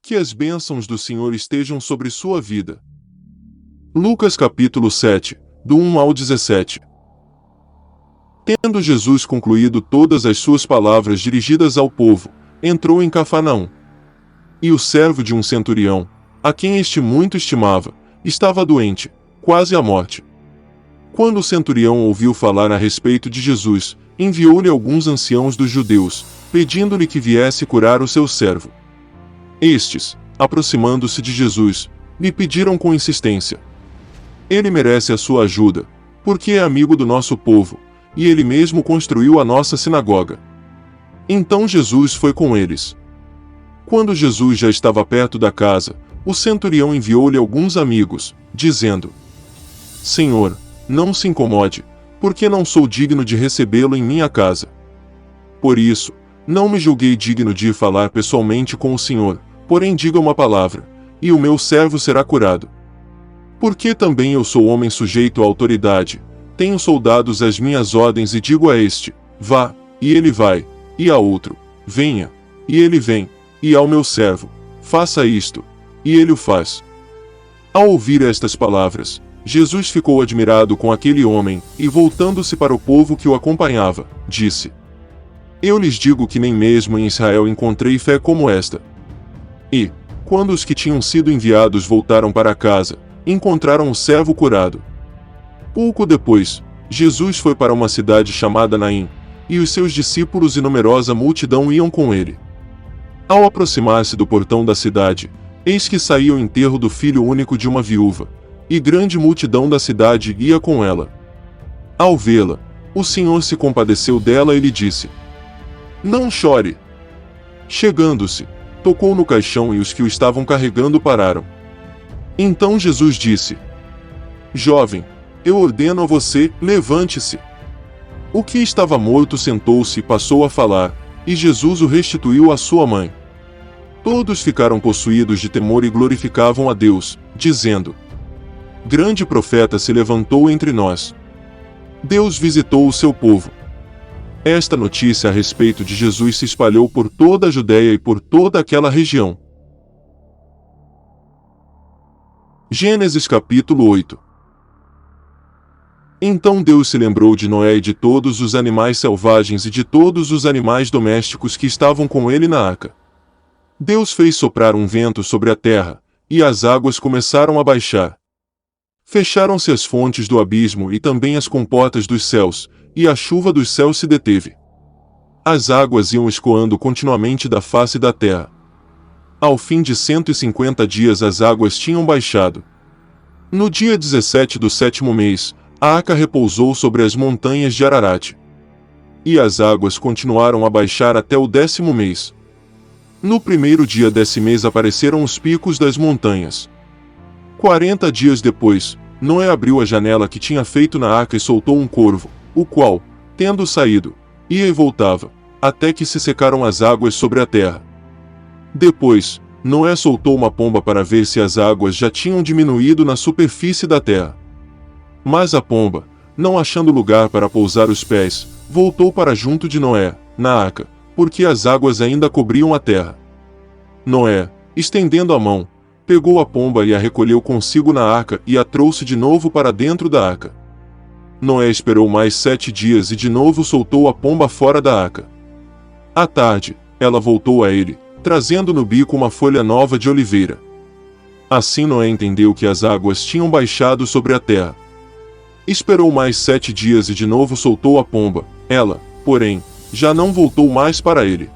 Que as bênçãos do Senhor estejam sobre sua vida. Lucas capítulo 7, do 1 ao 17. Tendo Jesus concluído todas as suas palavras dirigidas ao povo, entrou em Cafarnaum. E o servo de um centurião, a quem este muito estimava, estava doente, quase à morte. Quando o centurião ouviu falar a respeito de Jesus, enviou-lhe alguns anciãos dos judeus, pedindo-lhe que viesse curar o seu servo. Estes, aproximando-se de Jesus, lhe pediram com insistência: ele merece a sua ajuda, porque é amigo do nosso povo, e ele mesmo construiu a nossa sinagoga. Então Jesus foi com eles. Quando Jesus já estava perto da casa, o centurião enviou-lhe alguns amigos, dizendo: Senhor, não se incomode, porque não sou digno de recebê-lo em minha casa. Por isso, não me julguei digno de ir falar pessoalmente com o Senhor, porém diga uma palavra, e o meu servo será curado. Porque também eu sou homem sujeito à autoridade, tenho soldados às minhas ordens e digo a este: vá, e ele vai, e a outro: venha, e ele vem, e ao meu servo: faça isto, e ele o faz. Ao ouvir estas palavras, Jesus ficou admirado com aquele homem, e voltando-se para o povo que o acompanhava, disse: eu lhes digo que nem mesmo em Israel encontrei fé como esta. E, quando os que tinham sido enviados voltaram para casa, encontraram o servo curado. Pouco depois, Jesus foi para uma cidade chamada Naim, e os seus discípulos e numerosa multidão iam com ele. Ao aproximar-se do portão da cidade, eis que saía o enterro do filho único de uma viúva, e grande multidão da cidade ia com ela. Ao vê-la, o Senhor se compadeceu dela e lhe disse: não chore. Chegando-se, tocou no caixão e os que o estavam carregando pararam. Então Jesus disse: jovem, eu ordeno a você, levante-se. O que estava morto sentou-se e passou a falar, e Jesus o restituiu à sua mãe. Todos ficaram possuídos de temor e glorificavam a Deus, dizendo: grande profeta se levantou entre nós. Deus visitou o seu povo. Esta notícia a respeito de Jesus se espalhou por toda a Judéia e por toda aquela região. Gênesis capítulo 8. Então Deus se lembrou de Noé e de todos os animais selvagens e de todos os animais domésticos que estavam com ele na arca. Deus fez soprar um vento sobre a terra, e as águas começaram a baixar. Fecharam-se as fontes do abismo e também as comportas dos céus, e a chuva dos céus se deteve. As águas iam escoando continuamente da face da terra. Ao fim de 150 dias as águas tinham baixado. No dia 17 do 7º mês, a arca repousou sobre as montanhas de Ararat. E as águas continuaram a baixar até o 10º mês. No primeiro dia desse mês apareceram os picos das montanhas. 40 dias depois, Noé abriu a janela que tinha feito na arca e soltou um corvo, o qual, tendo saído, ia e voltava, até que se secaram as águas sobre a terra. Depois, Noé soltou uma pomba para ver se as águas já tinham diminuído na superfície da terra. Mas a pomba, não achando lugar para pousar os pés, voltou para junto de Noé, na arca, porque as águas ainda cobriam a terra. Noé, estendendo a mão, pegou a pomba e a recolheu consigo na arca e a trouxe de novo para dentro da arca. Noé esperou mais 7 dias e de novo soltou a pomba fora da arca. À tarde, ela voltou a ele, trazendo no bico uma folha nova de oliveira. Assim Noé entendeu que as águas tinham baixado sobre a terra. Esperou mais 7 dias e de novo soltou a pomba. Ela, porém, já não voltou mais para ele.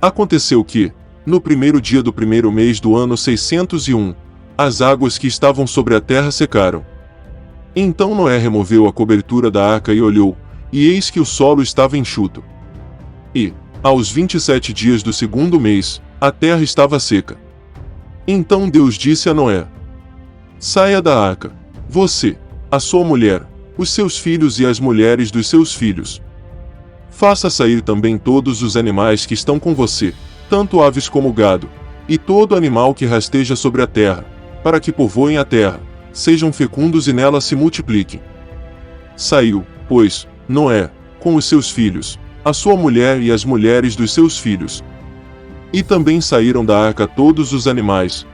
Aconteceu que, no primeiro dia do primeiro mês do ano 601, as águas que estavam sobre a terra secaram. Então Noé removeu a cobertura da arca e olhou, e eis que o solo estava enxuto. E, aos 27 dias do segundo mês, a terra estava seca. Então Deus disse a Noé: saia da arca, você, a sua mulher, os seus filhos e as mulheres dos seus filhos. Faça sair também todos os animais que estão com você, tanto aves como gado, e todo animal que rasteja sobre a terra, para que povoem a terra, sejam fecundos e nela se multipliquem. Saiu, pois, Noé, com os seus filhos, a sua mulher e as mulheres dos seus filhos. E também saíram da arca todos os animais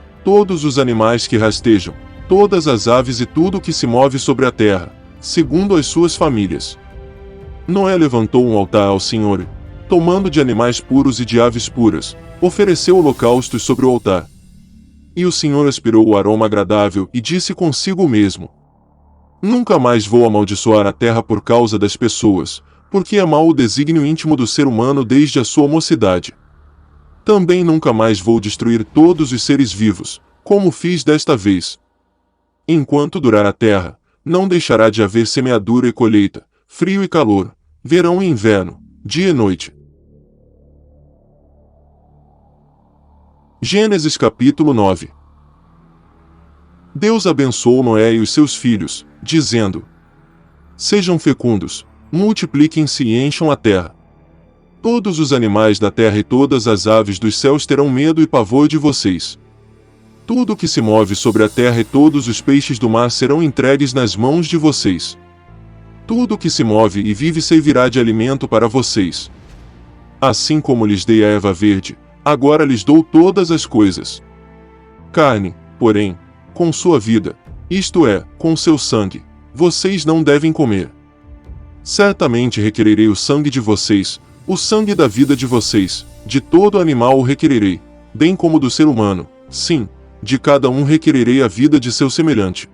que rastejam, todas as aves e tudo que se move sobre a terra, segundo as suas famílias. Noé levantou um altar ao Senhor, tomando de animais puros e de aves puras, ofereceu holocaustos sobre o altar. E o Senhor aspirou o aroma agradável e disse consigo mesmo: Nunca mais vou amaldiçoar a terra por causa das pessoas, porque é mau o desígnio íntimo do ser humano desde a sua mocidade. Também nunca mais vou destruir todos os seres vivos, como fiz desta vez. Enquanto durar a terra, não deixará de haver semeadura e colheita, frio e calor, verão e inverno, dia e noite. Gênesis capítulo 9. Deus abençoou Noé e os seus filhos, dizendo: Sejam fecundos, multipliquem-se e encham a terra. Todos os animais da terra e todas as aves dos céus terão medo e pavor de vocês. Tudo que se move sobre a terra e todos os peixes do mar serão entregues nas mãos de vocês. Tudo que se move e vive servirá de alimento para vocês. Assim como lhes dei a erva verde, agora lhes dou todas as coisas. Carne, porém, com sua vida, isto é, com seu sangue, vocês não devem comer. Certamente requererei o sangue de vocês, o sangue da vida de vocês, de todo animal o requererei, bem como do ser humano, sim, de cada um requererei a vida de seu semelhante.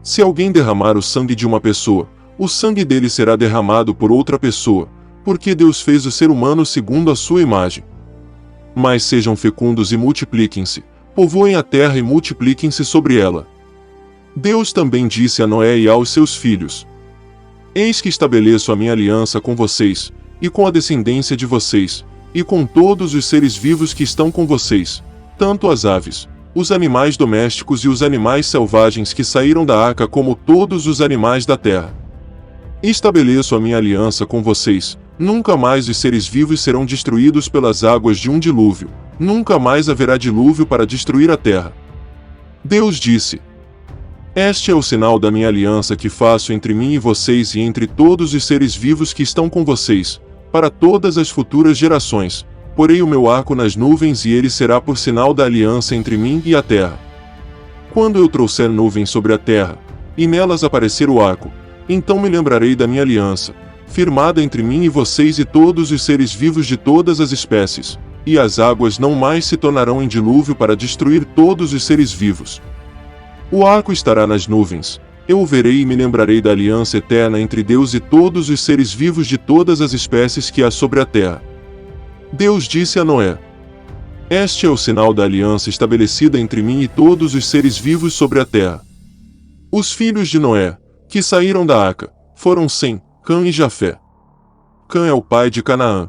Se alguém derramar o sangue de uma pessoa, o sangue dele será derramado por outra pessoa, porque Deus fez o ser humano segundo a sua imagem. Mas sejam fecundos e multipliquem-se, povoem a terra e multipliquem-se sobre ela. Deus também disse a Noé e aos seus filhos: Eis que estabeleço a minha aliança com vocês, e com a descendência de vocês, e com todos os seres vivos que estão com vocês, tanto as aves, os animais domésticos e os animais selvagens que saíram da arca como todos os animais da terra. Estabeleço a minha aliança com vocês, nunca mais os seres vivos serão destruídos pelas águas de um dilúvio, nunca mais haverá dilúvio para destruir a terra. Deus disse: Este é o sinal da minha aliança que faço entre mim e vocês e entre todos os seres vivos que estão com vocês, para todas as futuras gerações. Porei o meu arco nas nuvens e ele será por sinal da aliança entre mim e a terra. Quando eu trouxer nuvens sobre a terra, e nelas aparecer o arco, então me lembrarei da minha aliança, firmada entre mim e vocês e todos os seres vivos de todas as espécies, e as águas não mais se tornarão em dilúvio para destruir todos os seres vivos. O arco estará nas nuvens, eu o verei e me lembrarei da aliança eterna entre Deus e todos os seres vivos de todas as espécies que há sobre a terra. Deus disse a Noé: Este é o sinal da aliança estabelecida entre mim e todos os seres vivos sobre a terra. Os filhos de Noé, que saíram da arca, foram Sem, Cã e Jafé. Cã é o pai de Canaã.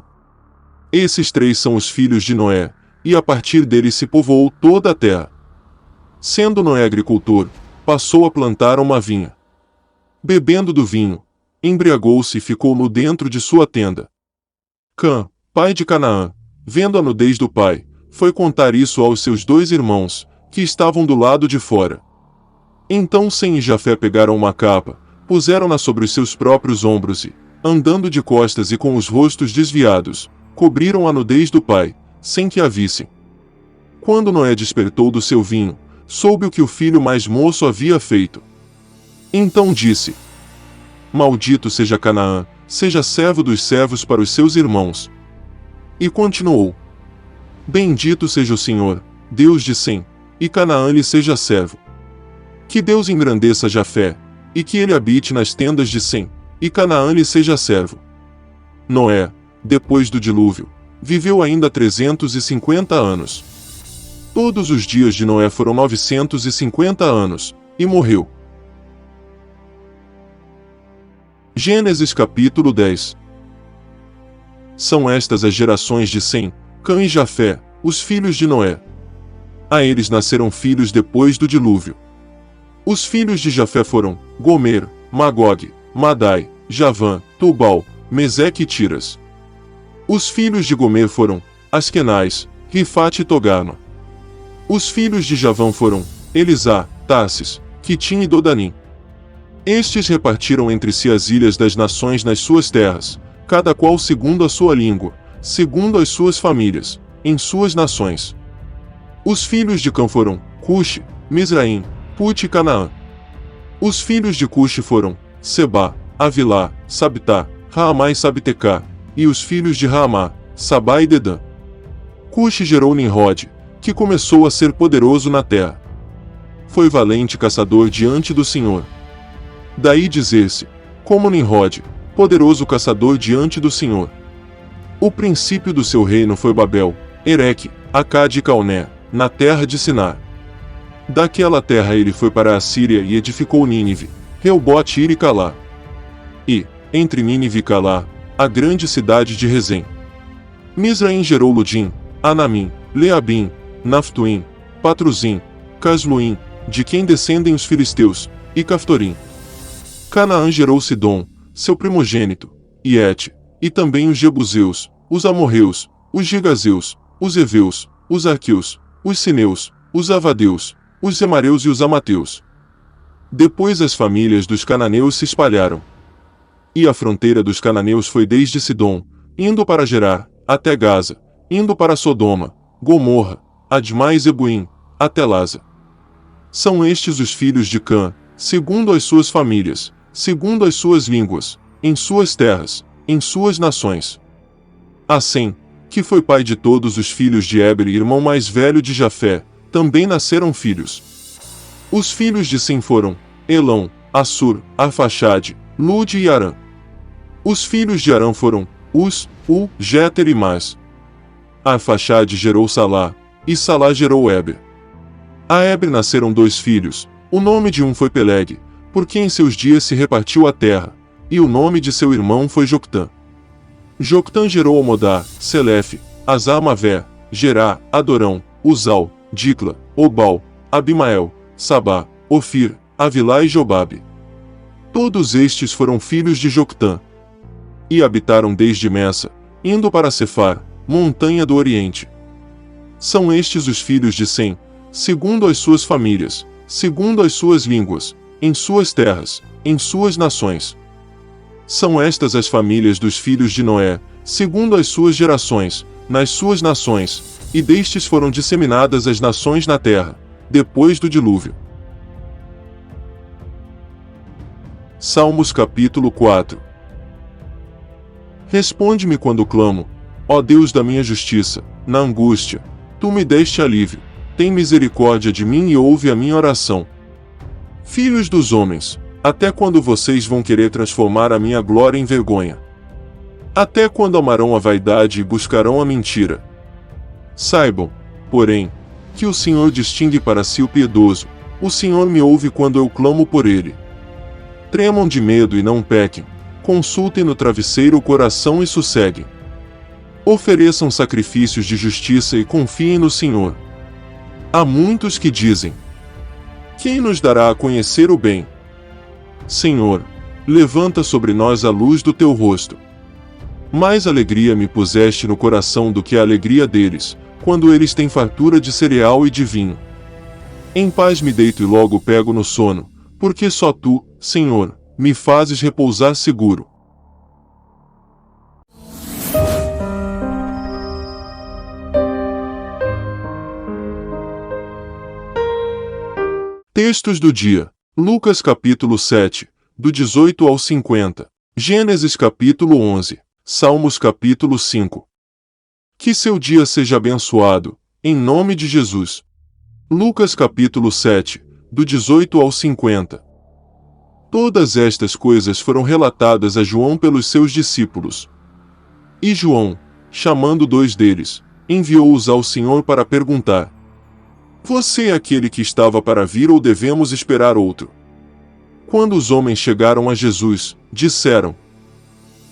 Esses três são os filhos de Noé, e a partir deles se povoou toda a terra. Sendo Noé agricultor, passou a plantar uma vinha. Bebendo do vinho, embriagou-se e ficou nu dentro de sua tenda. Cã, pai de Canaã, vendo a nudez do pai, foi contar isso aos seus dois irmãos, que estavam do lado de fora. Então Sem e Jafé pegaram uma capa, puseram-na sobre os seus próprios ombros e, andando de costas e com os rostos desviados, cobriram a nudez do pai, sem que a vissem. Quando Noé despertou do seu vinho, soube o que o filho mais moço havia feito. Então disse: Maldito seja Canaã, seja servo dos servos para os seus irmãos. E continuou: Bendito seja o Senhor, Deus de Sem, e Canaã lhe seja servo. Que Deus engrandeça Jafé, e que ele habite nas tendas de Sem, e Canaã lhe seja servo. Noé, depois do dilúvio, viveu ainda 350 anos. Todos os dias de Noé foram 950 anos, e morreu. Gênesis capítulo 10. São estas as gerações de Sem, Cã e Jafé, os filhos de Noé. A eles nasceram filhos depois do dilúvio. Os filhos de Jafé foram Gomer, Magog, Madai, Javã, Tubal, Meseque e Tiras. Os filhos de Gomer foram Askenaz, Rifate e Togarma. Os filhos de Javã foram Elisá, Tarsis, Quitim e Dodanim. Estes repartiram entre si as ilhas das nações nas suas terras, cada qual segundo a sua língua, segundo as suas famílias, em suas nações. Os filhos de Cã foram Cuxi, Misraim, Put e Canaã. Os filhos de Cuxi foram Seba, Avilá, Sabtá, Raamá e Sabtecá, e os filhos de Raamá, Sabá e Dedã. Cuxi gerou Nimrod, que começou a ser poderoso na terra. Foi valente caçador diante do Senhor. Daí dizer-se, como Nimrod, poderoso caçador diante do Senhor. O princípio do seu reino foi Babel, Ereque, Acade e Calné, na terra de Sinar. Daquela terra ele foi para a Síria e edificou Nínive, Reobote e Calá. E, entre Nínive e Calá, a grande cidade de Rezém. Misraim gerou Ludim, Anamim, Leabim, Naftuim, Patruzim, Casluim, de quem descendem os filisteus, e Caftorim. Canaã gerou Sidom, seu primogênito, e Et, e também os Jebuseus, os Amorreus, os Gigazeus, os Eveus, os Arqueus, os Sineus, os Avadeus, os Zemareus e os Amateus. Depois as famílias dos cananeus se espalharam. E a fronteira dos cananeus foi desde Sidom, indo para Gerar, até Gaza, indo para Sodoma, Gomorra, Admá e Zebuim, até Laza. São estes os filhos de Cã, segundo as suas famílias, segundo as suas línguas, em suas terras, em suas nações. A Sem, que foi pai de todos os filhos de Éber e irmão mais velho de Jafé, também nasceram filhos. Os filhos de Sem foram Elão, Assur, Arfaxade, Lude e Arã. Os filhos de Arã foram Uz, Jéter e Mas. Arfaxade gerou Salá, e Salá gerou Éber. A Éber nasceram 2 filhos, o nome de um foi Peleg, porque em seus dias se repartiu a terra, e o nome de seu irmão foi Joctã. Joctã gerou Almodá, Selefe, Azar-Mavé, Gerá, Adorão, Uzal, Dicla, Obal, Abimael, Sabá, Ofir, Avilá e Jobabe. Todos estes foram filhos de Joctã. E habitaram desde Messa, indo para Cefar, montanha do Oriente. São estes os filhos de Sem, segundo as suas famílias, segundo as suas línguas, em suas terras, em suas nações. São estas as famílias dos filhos de Noé, segundo as suas gerações, nas suas nações, e destes foram disseminadas as nações na terra, depois do dilúvio. Salmos capítulo 4. Responde-me quando clamo, ó Deus da minha justiça, na angústia, tu me deste alívio, tem misericórdia de mim e ouve a minha oração. Filhos dos homens, até quando vocês vão querer transformar a minha glória em vergonha? Até quando amarão a vaidade e buscarão a mentira? Saibam, porém, que o Senhor distingue para si o piedoso, o Senhor me ouve quando eu clamo por ele. Tremam de medo e não pequem, consultem no travesseiro o coração e sosseguem. Ofereçam sacrifícios de justiça e confiem no Senhor. Há muitos que dizem: quem nos dará a conhecer o bem? Senhor, levanta sobre nós a luz do teu rosto. Mais alegria me puseste no coração do que a alegria deles, quando eles têm fartura de cereal e de vinho. Em paz me deito e logo pego no sono, porque só tu, Senhor, me fazes repousar seguro. Textos do dia. Lucas capítulo 7, do 18 ao 50. Gênesis capítulo 11. Salmos capítulo 5. Que seu dia seja abençoado, em nome de Jesus. Lucas capítulo 7, do 18 ao 50. Todas estas coisas foram relatadas a João pelos seus discípulos. E João, chamando 2 deles, enviou-os ao Senhor para perguntar: você é aquele que estava para vir ou devemos esperar outro? Quando os homens chegaram a Jesus, disseram: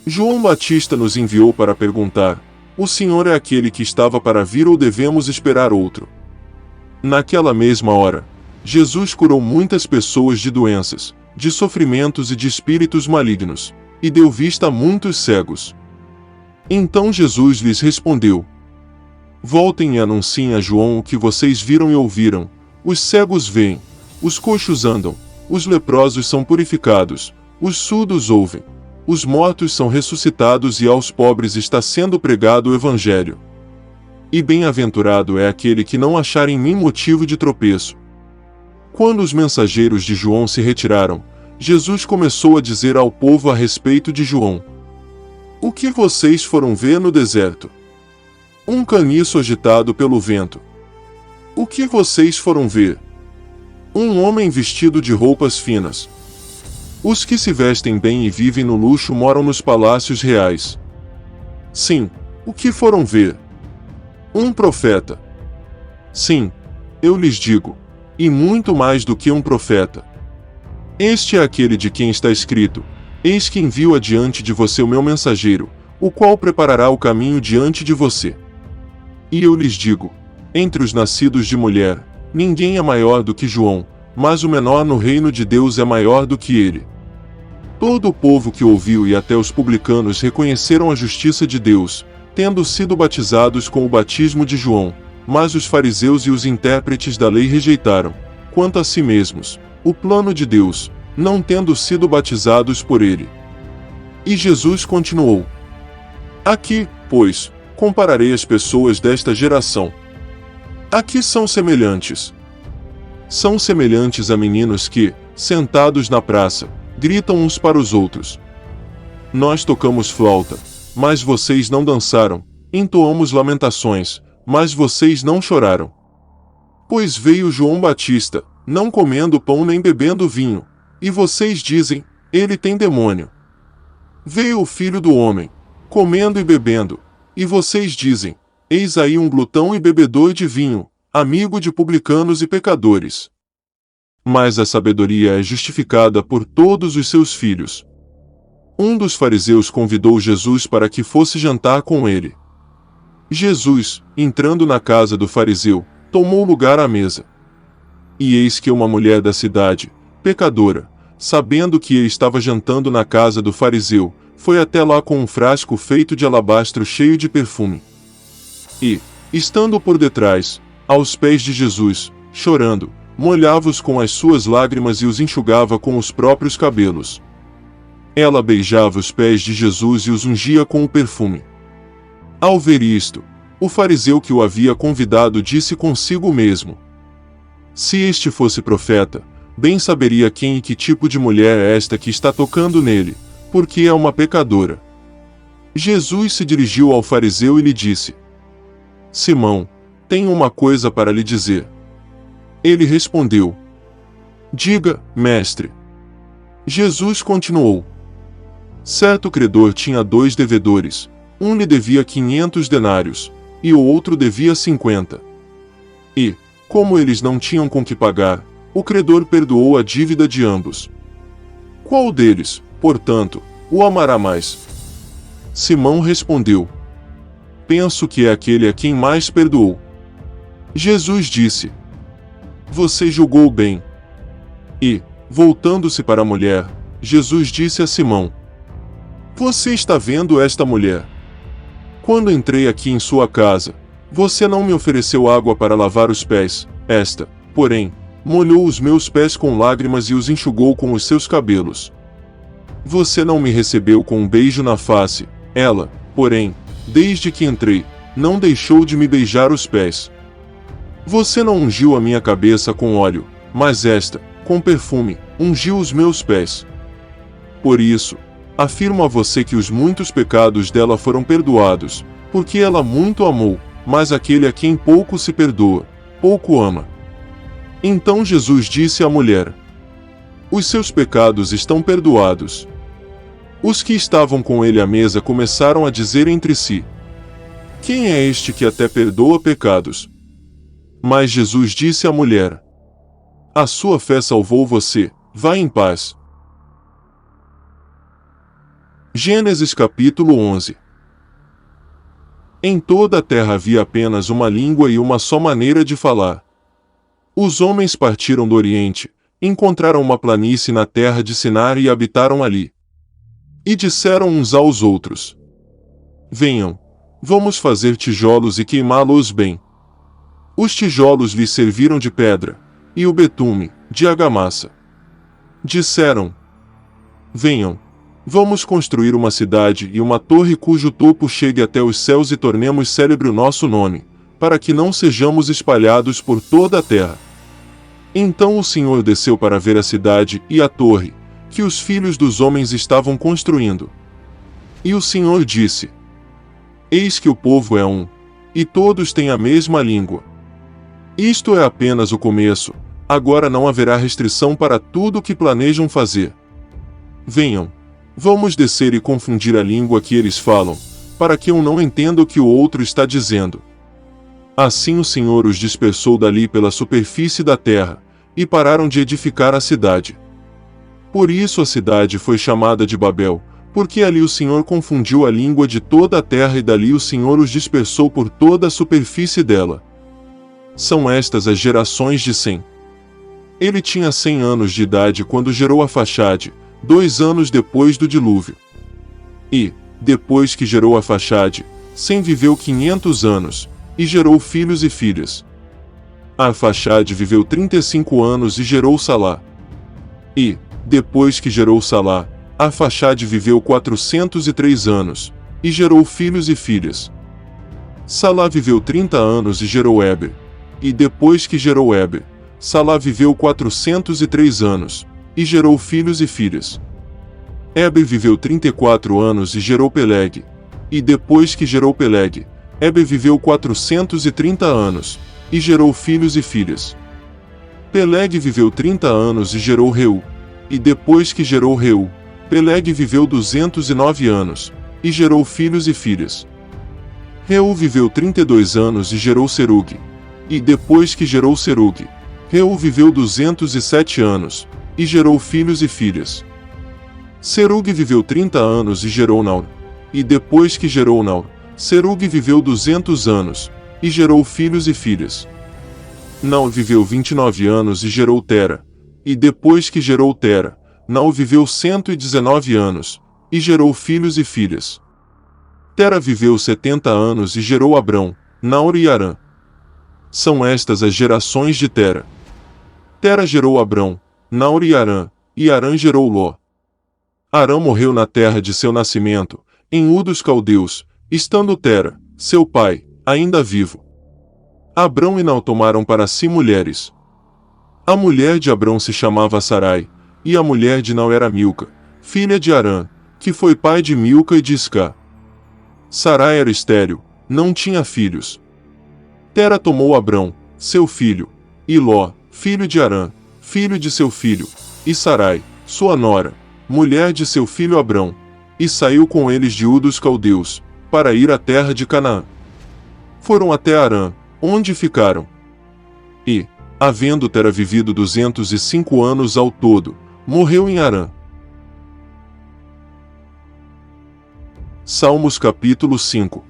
João Batista nos enviou para perguntar: o Senhor é aquele que estava para vir ou devemos esperar outro? Naquela mesma hora, Jesus curou muitas pessoas de doenças, de sofrimentos e de espíritos malignos, e deu vista a muitos cegos. Então Jesus lhes respondeu: voltem e anunciem a João o que vocês viram e ouviram: os cegos veem, os coxos andam, os leprosos são purificados, os surdos ouvem, os mortos são ressuscitados e aos pobres está sendo pregado o Evangelho. E bem-aventurado é aquele que não achar em mim motivo de tropeço. Quando os mensageiros de João se retiraram, Jesus começou a dizer ao povo a respeito de João: O que vocês foram ver no deserto? Um caniço agitado pelo vento. O que vocês foram ver? Um homem vestido de roupas finas. Os que se vestem bem e vivem no luxo moram nos palácios reais. Sim, o que foram ver? Um profeta. Sim, eu lhes digo, e muito mais do que um profeta. Este é aquele de quem está escrito: eis que envio adiante de você o meu mensageiro, o qual preparará o caminho diante de você. E eu lhes digo, entre os nascidos de mulher, ninguém é maior do que João, mas o menor no reino de Deus é maior do que ele. Todo o povo que ouviu e até os publicanos reconheceram a justiça de Deus, tendo sido batizados com o batismo de João, mas os fariseus e os intérpretes da lei rejeitaram, quanto a si mesmos, o plano de Deus, não tendo sido batizados por ele. E Jesus continuou: aqui, pois, compararei as pessoas desta geração. Aqui são semelhantes. São semelhantes a meninos que, sentados na praça, gritam uns para os outros: nós tocamos flauta, mas vocês não dançaram, entoamos lamentações, mas vocês não choraram. Pois veio João Batista, não comendo pão nem bebendo vinho, e vocês dizem: ele tem demônio. Veio o Filho do Homem, comendo e bebendo, e vocês dizem: eis aí um glutão e bebedor de vinho, amigo de publicanos e pecadores. Mas a sabedoria é justificada por todos os seus filhos. Um dos fariseus convidou Jesus para que fosse jantar com ele. Jesus, entrando na casa do fariseu, tomou lugar à mesa. E eis que uma mulher da cidade, pecadora, sabendo que ele estava jantando na casa do fariseu, foi até lá com um frasco feito de alabastro cheio de perfume. E, estando por detrás, aos pés de Jesus, chorando, molhava-os com as suas lágrimas e os enxugava com os próprios cabelos. Ela beijava os pés de Jesus e os ungia com o perfume. Ao ver isto, o fariseu que o havia convidado disse consigo mesmo: se este fosse profeta, bem saberia quem e que tipo de mulher é esta que está tocando nele, porque é uma pecadora. Jesus se dirigiu ao fariseu e lhe disse: Simão, tenho uma coisa para lhe dizer. Ele respondeu: diga, mestre. Jesus continuou: certo credor tinha 2 devedores, um lhe devia 500 denários, e o outro devia 50. E, como eles não tinham com que pagar, o credor perdoou a dívida de ambos. Qual deles, portanto, o amará mais? Simão respondeu: penso que é aquele a quem mais perdoou. Jesus disse: você julgou bem. E, voltando-se para a mulher, Jesus disse a Simão: você está vendo esta mulher? Quando entrei aqui em sua casa, você não me ofereceu água para lavar os pés, esta, porém, molhou os meus pés com lágrimas e os enxugou com os seus cabelos. Você não me recebeu com um beijo na face, ela, porém, desde que entrei, não deixou de me beijar os pés. Você não ungiu a minha cabeça com óleo, mas esta, com perfume, ungiu os meus pés. Por isso, afirmo a você que os muitos pecados dela foram perdoados, porque ela muito amou, mas aquele a quem pouco se perdoa, pouco ama. Então Jesus disse à mulher: os seus pecados estão perdoados. Os que estavam com ele à mesa começaram a dizer entre si: quem é este que até perdoa pecados? Mas Jesus disse à mulher: a sua fé salvou você, vá em paz. Gênesis capítulo 11. Em toda a terra havia apenas uma língua e uma só maneira de falar. Os homens partiram do Oriente, encontraram uma planície na terra de Sinar e habitaram ali. E disseram uns aos outros: venham, vamos fazer tijolos e queimá-los bem. Os tijolos lhes serviram de pedra, e o betume, de argamassa. Disseram: venham, vamos construir uma cidade e uma torre cujo topo chegue até os céus e tornemos célebre o nosso nome, para que não sejamos espalhados por toda a terra. Então o Senhor desceu para ver a cidade e a torre, que os filhos dos homens estavam construindo. E o Senhor disse: Eis que o povo é um, e todos têm a mesma língua. Isto é apenas o começo, agora não haverá restrição para tudo o que planejam fazer. Venham, vamos descer e confundir a língua que eles falam, para que um não entenda o que o outro está dizendo. Assim o Senhor os dispersou dali pela superfície da terra, e pararam de edificar a cidade. Por isso a cidade foi chamada de Babel, porque ali o Senhor confundiu a língua de toda a terra e dali o Senhor os dispersou por toda a superfície dela. São estas as gerações de Sem. Ele tinha 100 anos de idade quando gerou Arfaxade, 2 anos depois do dilúvio. E, depois que gerou Arfaxade, Sem viveu 500 anos, e gerou filhos e filhas. Arfaxade viveu 35 anos e gerou Salá. E, depois que gerou Salá, Arfaxade viveu 403 anos, e gerou filhos e filhas. Salá viveu 30 anos e gerou Éber. E depois que gerou Éber, Salá viveu 403 anos, e gerou filhos e filhas. Éber viveu 34 anos e gerou Peleg. E depois que gerou Peleg, Éber viveu 430 anos, e gerou filhos e filhas. Peleg viveu 30 anos e gerou Reu. E depois que gerou Reu, Peleg viveu 209 anos, e gerou filhos e filhas. Reu viveu 32 anos e gerou Serug. E depois que gerou Serug, Reu viveu 207 anos, e gerou filhos e filhas. Serug viveu 30 anos e gerou Naor. E depois que gerou Naor, Serug viveu 200 anos, e gerou filhos e filhas. Naor viveu 29 anos e gerou Tera. E depois que gerou Tera, Naor viveu 119 anos, e gerou filhos e filhas. Tera viveu 70 anos e gerou Abrão, Naor e Arã. São estas as gerações de Tera. Tera gerou Abrão, Naor e Arã gerou Ló. Arã morreu na terra de seu nascimento, em Ur dos Caldeus, estando Tera, seu pai, ainda vivo. Abrão e Naor tomaram para si mulheres. A mulher de Abrão se chamava Sarai, e a mulher de Naor era Milca, filha de Arã, que foi pai de Milca e de Isca. Sarai era estéril, não tinha filhos. Tera tomou Abrão, seu filho, e Ló, filho de Arã, filho de seu filho, e Sarai, sua nora, mulher de seu filho Abrão, e saiu com eles de Ur dos Caldeus, para ir à terra de Canaã. Foram até Arã, onde ficaram. E, havendo Tera vivido 205 anos ao todo, morreu em Arã. Salmos capítulo 5.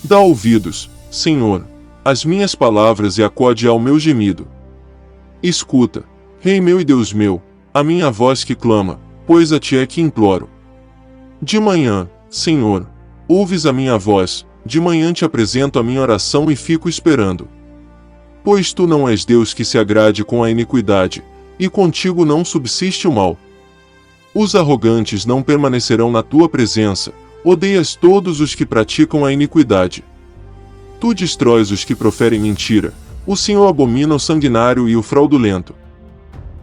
Dá ouvidos, Senhor, às minhas palavras e acode ao meu gemido. Escuta, Rei meu e Deus meu, a minha voz que clama, pois a ti é que imploro. De manhã, Senhor, ouves a minha voz, de manhã te apresento a minha oração e fico esperando. Pois tu não és Deus que se agrade com a iniquidade, e contigo não subsiste o mal. Os arrogantes não permanecerão na tua presença, odeias todos os que praticam a iniquidade. Tu destróis os que proferem mentira, o Senhor abomina o sanguinário e o fraudulento.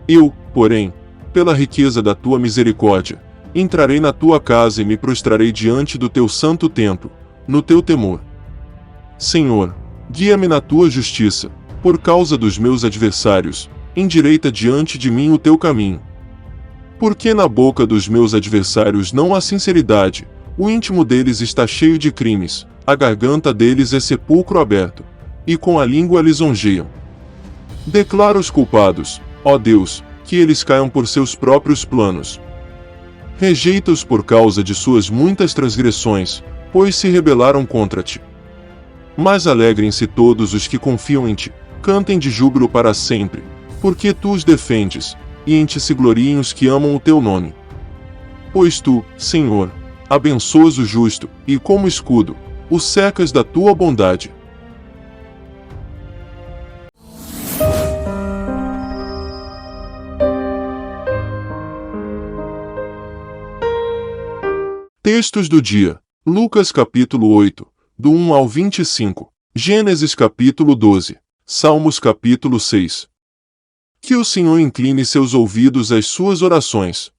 Eu, porém, pela riqueza da tua misericórdia, entrarei na tua casa e me prostrarei diante do teu santo templo, no teu temor. Senhor, guia-me na tua justiça, por causa dos meus adversários, endireita diante de mim o teu caminho. Porque na boca dos meus adversários não há sinceridade, o íntimo deles está cheio de crimes, a garganta deles é sepulcro aberto, e com a língua lisonjeiam. Declara os culpados, ó Deus, que eles caiam por seus próprios planos. Rejeita-os por causa de suas muitas transgressões, pois se rebelaram contra ti. Mas alegrem-se todos os que confiam em ti, cantem de júbilo para sempre, porque tu os defendes, e em ti se gloriem os que amam o teu nome. Pois tu, Senhor, abençoas o justo, e como escudo, o cercas da tua bondade. Textos do dia. Lucas capítulo 8, do 1 ao 25. Gênesis capítulo 12. Salmos capítulo 6. Que o Senhor incline seus ouvidos às suas orações.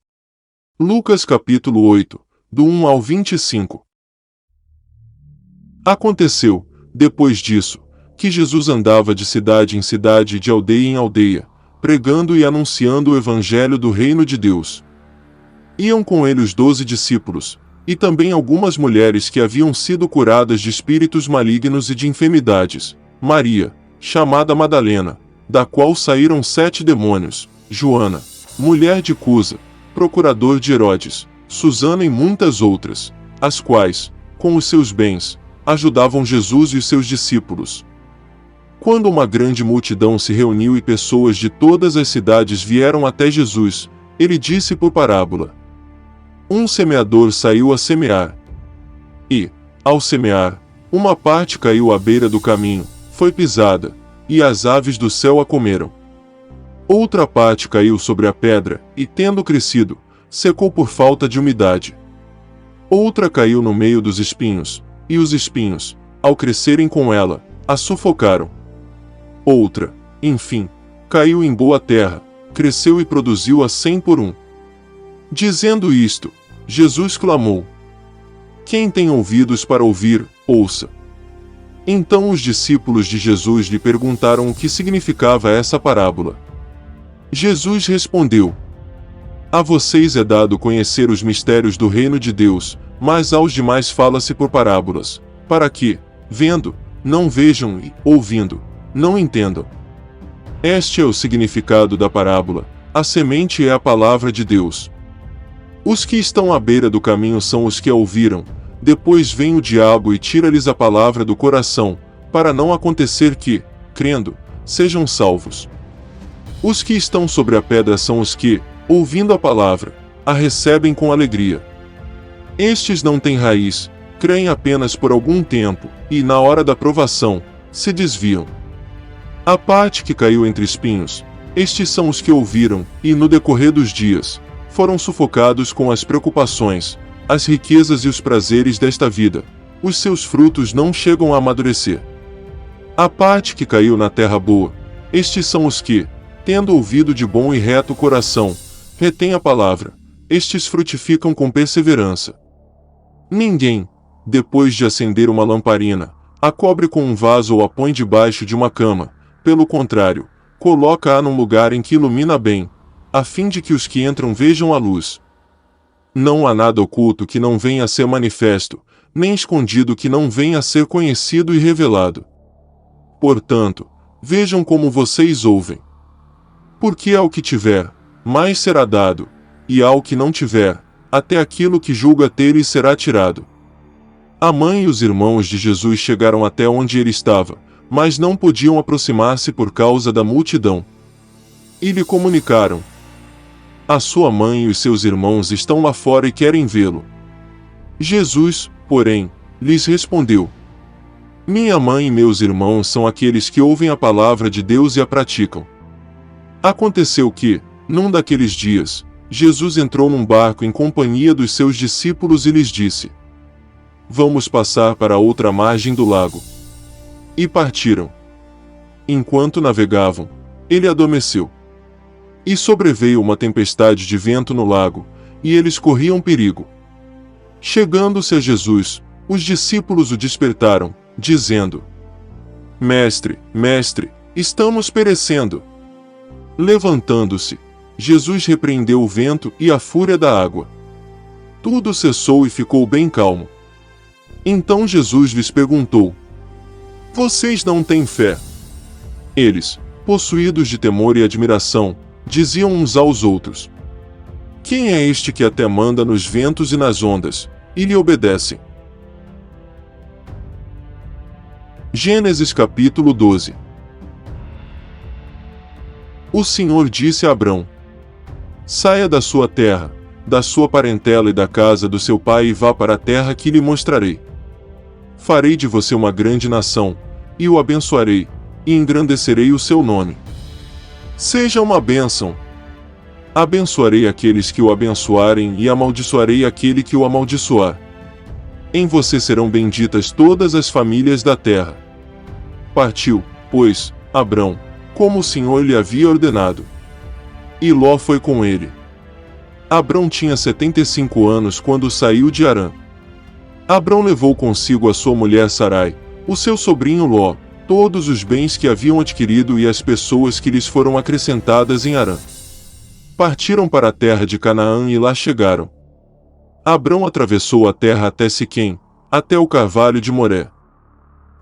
Lucas capítulo 8, do 1 ao 25. Aconteceu, depois disso, que Jesus andava de cidade em cidade e de aldeia em aldeia, pregando e anunciando o evangelho do reino de Deus. Iam com ele os 12 discípulos, e também algumas mulheres que haviam sido curadas de espíritos malignos e de enfermidades: Maria, chamada Madalena, da qual saíram 7 demônios; Joana, mulher de Cusa, procurador de Herodes; Susana e muitas outras, as quais, com os seus bens, ajudavam Jesus e os seus discípulos. Quando uma grande multidão se reuniu e pessoas de todas as cidades vieram até Jesus, ele disse por parábola: Um semeador saiu a semear. E, ao semear, uma parte caiu à beira do caminho, foi pisada, e as aves do céu a comeram. Outra parte caiu sobre a pedra, e tendo crescido, secou por falta de umidade. Outra caiu no meio dos espinhos, e os espinhos, ao crescerem com ela, a sufocaram. Outra, enfim, caiu em boa terra, cresceu e produziu a 100 por 1. Dizendo isto, Jesus clamou: Quem tem ouvidos para ouvir, ouça. Então os discípulos de Jesus lhe perguntaram o que significava essa parábola. Jesus respondeu: A vocês é dado conhecer os mistérios do reino de Deus, mas aos demais fala-se por parábolas, para que, vendo, não vejam e, ouvindo, não entendam. Este é o significado da parábola: a semente é a palavra de Deus. Os que estão à beira do caminho são os que a ouviram, depois vem o diabo e tira-lhes a palavra do coração, para não acontecer que, crendo, sejam salvos. Os que estão sobre a pedra são os que, ouvindo a palavra, a recebem com alegria. Estes não têm raiz, creem apenas por algum tempo, e, na hora da provação, se desviam. A parte que caiu entre espinhos, estes são os que ouviram, e no decorrer dos dias, foram sufocados com as preocupações, as riquezas e os prazeres desta vida. Os seus frutos não chegam a amadurecer. A parte que caiu na terra boa, estes são os que, tendo ouvido de bom e reto coração, retêm a palavra, estes frutificam com perseverança. Ninguém, depois de acender uma lamparina, a cobre com um vaso ou a põe debaixo de uma cama; pelo contrário, coloca-a num lugar em que ilumina bem, a fim de que os que entram vejam a luz. Não há nada oculto que não venha a ser manifesto, nem escondido que não venha a ser conhecido e revelado. Portanto, vejam como vocês ouvem. Porque ao que tiver, mais será dado, e ao que não tiver, até aquilo que julga ter lhe será tirado. A mãe e os irmãos de Jesus chegaram até onde ele estava, mas não podiam aproximar-se por causa da multidão. E lhe comunicaram: A sua mãe e os seus irmãos estão lá fora e querem vê-lo. Jesus, porém, lhes respondeu: Minha mãe e meus irmãos são aqueles que ouvem a palavra de Deus e a praticam. Aconteceu que, num daqueles dias, Jesus entrou num barco em companhia dos seus discípulos e lhes disse: Vamos passar para a outra margem do lago. E partiram. Enquanto navegavam, ele adormeceu. E sobreveio uma tempestade de vento no lago, e eles corriam perigo. Chegando-se a Jesus, os discípulos o despertaram, dizendo: Mestre, mestre, estamos perecendo. Levantando-se, Jesus repreendeu o vento e a fúria da água. Tudo cessou e ficou bem calmo. Então Jesus lhes perguntou: Vocês não têm fé? Eles, possuídos de temor e admiração, diziam uns aos outros: Quem é este que até manda nos ventos e nas ondas, e lhe obedecem? Gênesis capítulo 12. O Senhor disse a Abrão: Saia da sua terra, da sua parentela e da casa do seu pai e vá para a terra que lhe mostrarei. Farei de você uma grande nação, e o abençoarei, e engrandecerei o seu nome. Seja uma bênção. Abençoarei aqueles que o abençoarem e amaldiçoarei aquele que o amaldiçoar. Em você serão benditas todas as famílias da terra. Partiu, pois, Abrão, como o Senhor lhe havia ordenado. E Ló foi com ele. Abrão tinha 75 anos quando saiu de Harã. Abrão levou consigo a sua mulher Sarai, o seu sobrinho Ló, todos os bens que haviam adquirido e as pessoas que lhes foram acrescentadas em Harã. Partiram para a terra de Canaã e lá chegaram. Abrão atravessou a terra até Siquém, até o carvalho de Moré.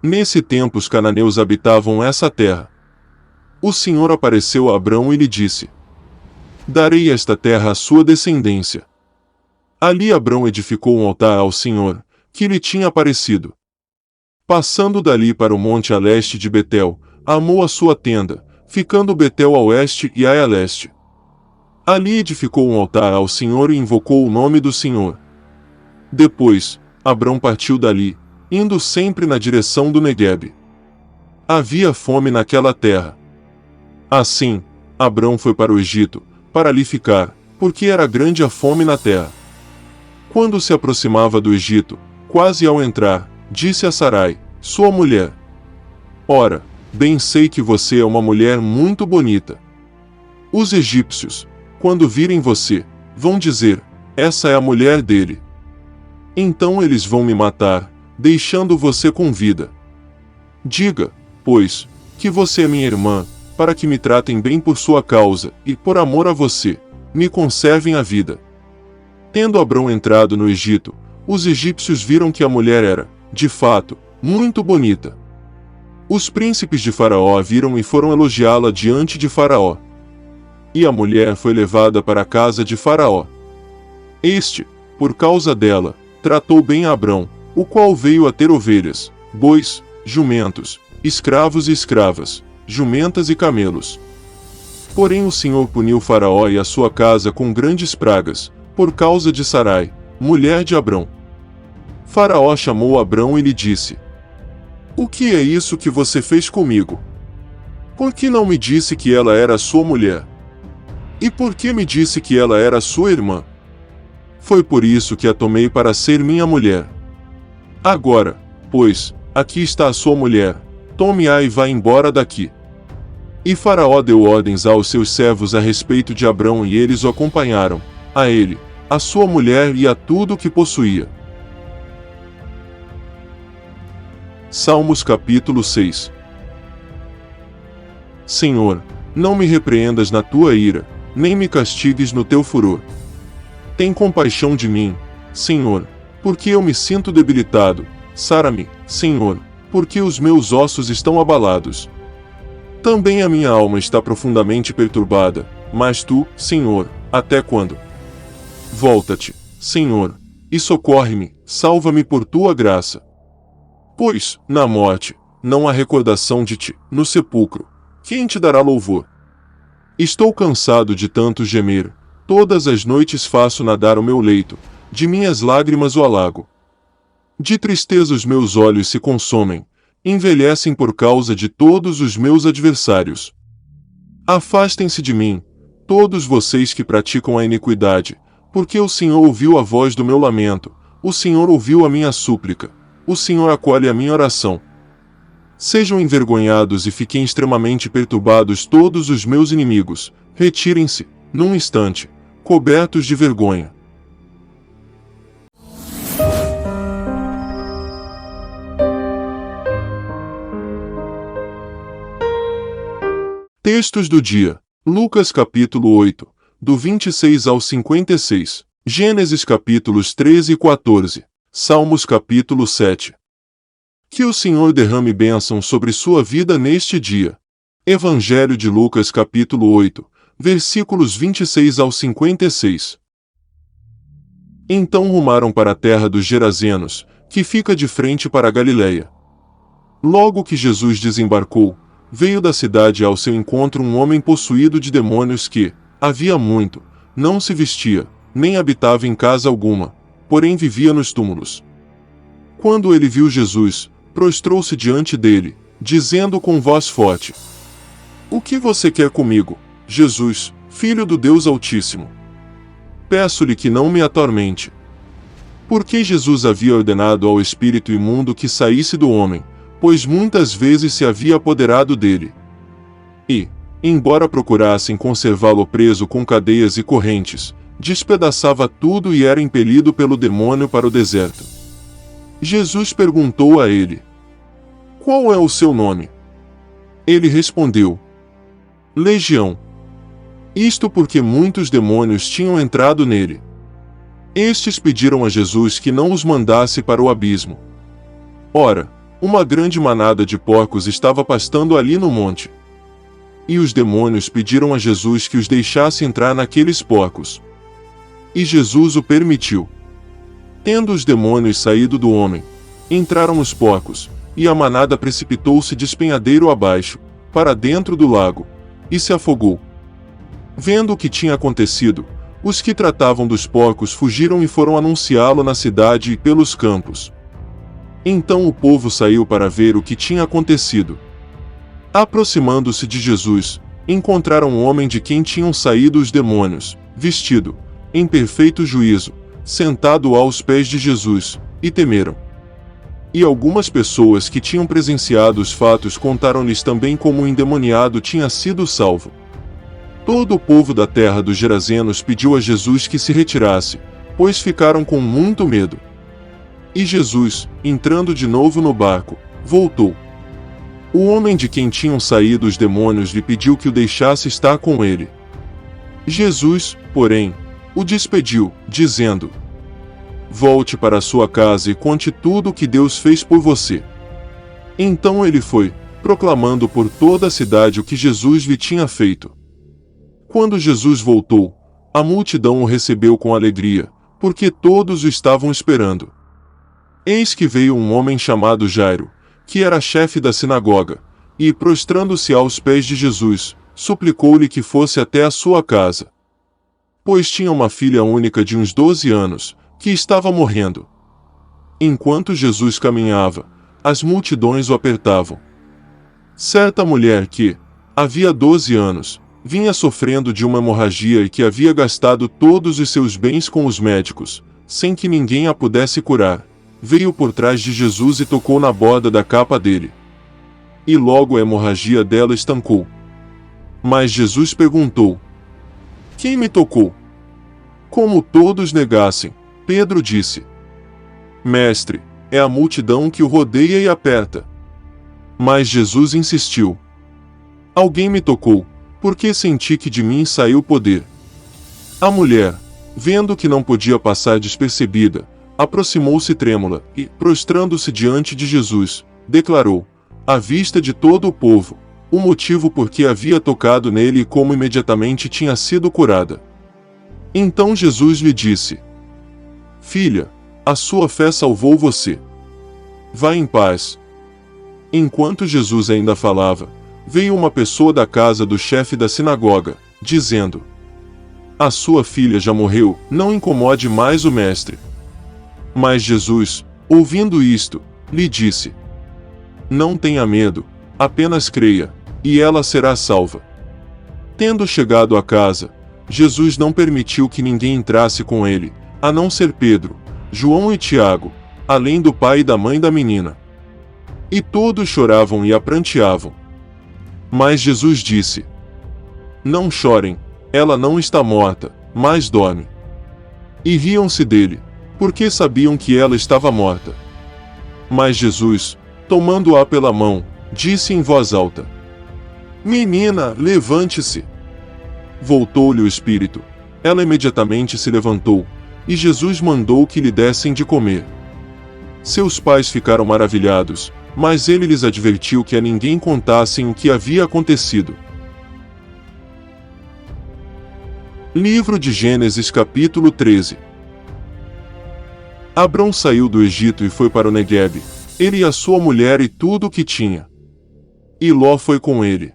Nesse tempo os cananeus habitavam essa terra. O Senhor apareceu a Abrão e lhe disse: Darei esta terra à sua descendência. Ali Abrão edificou um altar ao Senhor, que lhe tinha aparecido. Passando dali para o monte a leste de Betel, armou a sua tenda, ficando Betel a oeste e Ai a leste. Ali edificou um altar ao Senhor e invocou o nome do Senhor. Depois, Abrão partiu dali, indo sempre na direção do Neguebe. Havia fome naquela terra. Assim, Abrão foi para o Egito, para ali ficar, porque era grande a fome na terra. Quando se aproximava do Egito, quase ao entrar, disse a Sarai, sua mulher: Ora, bem sei que você é uma mulher muito bonita. Os egípcios, quando virem você, vão dizer: essa é a mulher dele. Então eles vão me matar, deixando você com vida. Diga, pois, que você é minha irmã, para que me tratem bem por sua causa, e por amor a você, me conservem a vida. Tendo Abrão entrado no Egito, os egípcios viram que a mulher era, de fato, muito bonita. Os príncipes de Faraó a viram e foram elogiá-la diante de Faraó. E a mulher foi levada para a casa de Faraó. Este, por causa dela, tratou bem a Abrão, o qual veio a ter ovelhas, bois, jumentos, escravos e escravas, jumentas e camelos. Porém o Senhor puniu Faraó e a sua casa com grandes pragas, por causa de Sarai, mulher de Abrão. Faraó chamou Abrão e lhe disse: O que é isso que você fez comigo? Por que não me disse que ela era sua mulher? E por que me disse que ela era sua irmã? Foi por isso que a tomei para ser minha mulher. Agora, pois, aqui está a sua mulher, tome-a e vá embora daqui. E Faraó deu ordens aos seus servos a respeito de Abrão e eles o acompanharam, a ele, a sua mulher e a tudo o que possuía. Salmos capítulo 6. Senhor, não me repreendas na tua ira, nem me castigues no teu furor. Tem compaixão de mim, Senhor, porque eu me sinto debilitado. Sara-me, Senhor, porque os meus ossos estão abalados. Também a minha alma está profundamente perturbada, mas tu, Senhor, até quando? Volta-te, Senhor, e socorre-me, salva-me por tua graça. Pois, na morte, não há recordação de ti, no sepulcro, quem te dará louvor? Estou cansado de tanto gemer, todas as noites faço nadar o meu leito, de minhas lágrimas o alago. De tristeza os meus olhos se consomem, envelhecem por causa de todos os meus adversários. Afastem-se de mim, todos vocês que praticam a iniquidade, porque o Senhor ouviu a voz do meu lamento, o Senhor ouviu a minha súplica, o Senhor acolhe a minha oração. Sejam envergonhados e fiquem extremamente perturbados todos os meus inimigos, retirem-se, num instante, cobertos de vergonha. Textos do dia. Lucas capítulo 8, do 26 ao 56. Gênesis capítulos 13 e 14. Salmos capítulo 7. Que o Senhor derrame bênção sobre sua vida neste dia. Evangelho de Lucas capítulo 8, versículos 26 ao 56. Então rumaram para a terra dos Gerazenos, que fica de frente para a Galileia. Logo que Jesus desembarcou, veio da cidade ao seu encontro um homem possuído de demônios que, havia muito, não se vestia, nem habitava em casa alguma, porém vivia nos túmulos. Quando ele viu Jesus, prostrou-se diante dele, dizendo com voz forte: O que você quer comigo, Jesus, Filho do Deus Altíssimo? Peço-lhe que não me atormente. Porque Jesus havia ordenado ao espírito imundo que saísse do homem, pois muitas vezes se havia apoderado dele. E, embora procurassem conservá-lo preso com cadeias e correntes, despedaçava tudo e era impelido pelo demônio para o deserto. Jesus perguntou a ele: "Qual é o seu nome?" Ele respondeu: "Legião." Isto porque muitos demônios tinham entrado nele. Estes pediram a Jesus que não os mandasse para o abismo. Ora, uma grande manada de porcos estava pastando ali no monte. E os demônios pediram a Jesus que os deixasse entrar naqueles porcos. E Jesus o permitiu. Tendo os demônios saído do homem, entraram os porcos, e a manada precipitou-se despenhadeiro abaixo, para dentro do lago, e se afogou. Vendo o que tinha acontecido, os que tratavam dos porcos fugiram e foram anunciá-lo na cidade e pelos campos. Então o povo saiu para ver o que tinha acontecido. Aproximando-se de Jesus, encontraram um homem de quem tinham saído os demônios, vestido, em perfeito juízo, sentado aos pés de Jesus, e temeram. E algumas pessoas que tinham presenciado os fatos contaram-lhes também como o endemoniado tinha sido salvo. Todo o povo da terra dos Gerazenos pediu a Jesus que se retirasse, pois ficaram com muito medo. E Jesus, entrando de novo no barco, voltou. O homem de quem tinham saído os demônios lhe pediu que o deixasse estar com ele. Jesus, porém, o despediu, dizendo: "Volte para a sua casa e conte tudo o que Deus fez por você." Então ele foi, proclamando por toda a cidade o que Jesus lhe tinha feito. Quando Jesus voltou, a multidão o recebeu com alegria, porque todos o estavam esperando. Eis que veio um homem chamado Jairo, que era chefe da sinagoga, e, prostrando-se aos pés de Jesus, suplicou-lhe que fosse até a sua casa. Pois tinha uma filha única de uns 12 anos, que estava morrendo. Enquanto Jesus caminhava, as multidões o apertavam. Certa mulher que, havia 12 anos, vinha sofrendo de uma hemorragia e que havia gastado todos os seus bens com os médicos, sem que ninguém a pudesse curar, veio por trás de Jesus e tocou na borda da capa dele. E logo a hemorragia dela estancou. Mas Jesus perguntou: "Quem me tocou?" Como todos negassem, Pedro disse: "Mestre, é a multidão que o rodeia e aperta." Mas Jesus insistiu: "Alguém me tocou, porque senti que de mim saiu poder." A mulher, vendo que não podia passar despercebida, aproximou-se trêmula e, prostrando-se diante de Jesus, declarou, à vista de todo o povo, o motivo por que havia tocado nele e como imediatamente tinha sido curada. Então Jesus lhe disse: "Filha, a sua fé salvou você. Vá em paz." Enquanto Jesus ainda falava, veio uma pessoa da casa do chefe da sinagoga, dizendo: "A sua filha já morreu, não incomode mais o mestre." Mas Jesus, ouvindo isto, lhe disse: "Não tenha medo, apenas creia, e ela será salva." Tendo chegado à casa, Jesus não permitiu que ninguém entrasse com ele, a não ser Pedro, João e Tiago, além do pai e da mãe da menina. E todos choravam e a pranteavam. Mas Jesus disse: "Não chorem, ela não está morta, mas dorme." E riam-se dele, porque sabiam que ela estava morta. Mas Jesus, tomando-a pela mão, disse em voz alta: "Menina, levante-se." Voltou-lhe o espírito, ela imediatamente se levantou, e Jesus mandou que lhe dessem de comer. Seus pais ficaram maravilhados, mas ele lhes advertiu que a ninguém contassem o que havia acontecido. Livro de Gênesis capítulo 13. Abrão saiu do Egito e foi para o Neguebe, ele e a sua mulher e tudo o que tinha. E Ló foi com ele.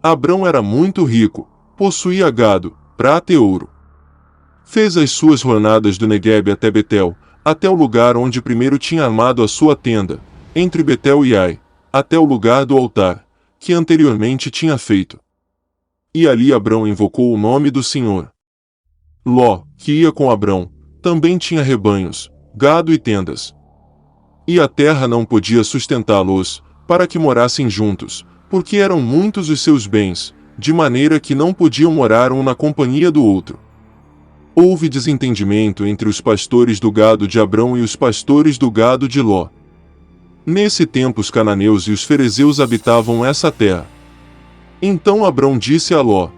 Abrão era muito rico, possuía gado, prata e ouro. Fez as suas jornadas do Neguebe até Betel, até o lugar onde primeiro tinha armado a sua tenda, entre Betel e Ai, até o lugar do altar, que anteriormente tinha feito. E ali Abrão invocou o nome do Senhor. Ló, que ia com Abrão, também tinha rebanhos, gado e tendas. E a terra não podia sustentá-los, para que morassem juntos, porque eram muitos os seus bens, de maneira que não podiam morar um na companhia do outro. Houve desentendimento entre os pastores do gado de Abrão e os pastores do gado de Ló. Nesse tempo os cananeus e os ferezeus habitavam essa terra. Então Abrão disse a Ló: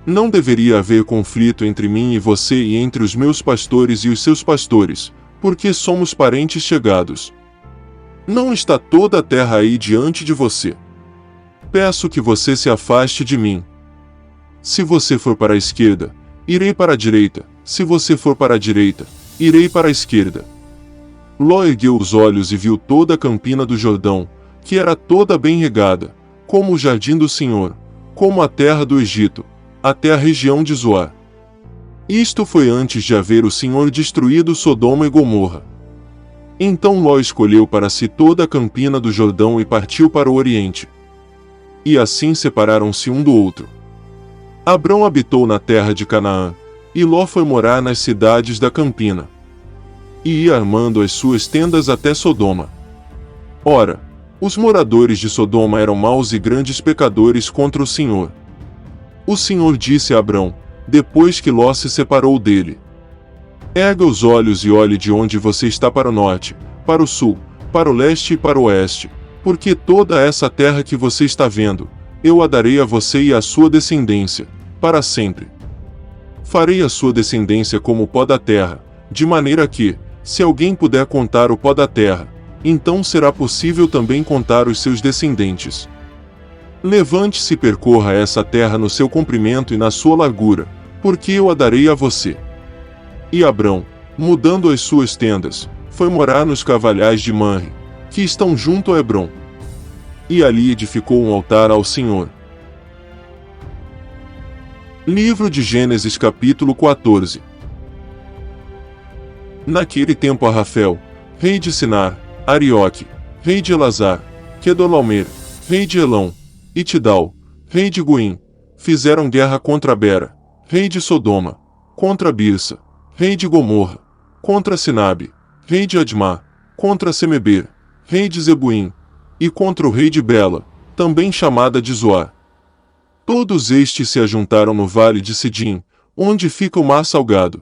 não deveria haver conflito entre mim e você e entre os meus pastores e os seus pastores, porque somos parentes chegados. Não está toda a terra aí diante de você. Peço que você se afaste de mim. Se você for para a esquerda, irei para a direita, se você for para a direita, irei para a esquerda. Ló ergueu os olhos e viu toda a campina do Jordão, que era toda bem regada, como o jardim do Senhor, como a terra do Egito, até a região de Zoar. Isto foi antes de haver o Senhor destruído Sodoma e Gomorra. Então Ló escolheu para si toda a campina do Jordão e partiu para o oriente. E assim separaram-se um do outro. Abrão habitou na terra de Canaã, e Ló foi morar nas cidades da campina. E ia armando as suas tendas até Sodoma. Ora, os moradores de Sodoma eram maus e grandes pecadores contra o Senhor. O Senhor disse a Abrão, depois que Ló se separou dele: erga os olhos e olhe de onde você está para o norte, para o sul, para o leste e para o oeste, porque toda essa terra que você está vendo, eu a darei a você e à sua descendência, para sempre. Farei a sua descendência como o pó da terra, de maneira que, se alguém puder contar o pó da terra, então será possível também contar os seus descendentes. Levante-se e percorra essa terra no seu comprimento e na sua largura, porque eu a darei a você. E Abrão, mudando as suas tendas, foi morar nos cavalhais de Manre, que estão junto a Hebrom. E ali edificou um altar ao Senhor. Livro de Gênesis capítulo 14. Naquele tempo Arrafel, rei de Sinar, Arioque, rei de Elazar, Quedorlaomer, rei de Elão, e Tidal, rei de Goim, fizeram guerra contra Bera, rei de Sodoma, contra Birsa, rei de Gomorra, contra Sinabe, rei de Admá, contra Semeber, rei de Zebuim, e contra o rei de Bela, também chamada de Zoar. Todos estes se ajuntaram no vale de Sidim, onde fica o mar salgado.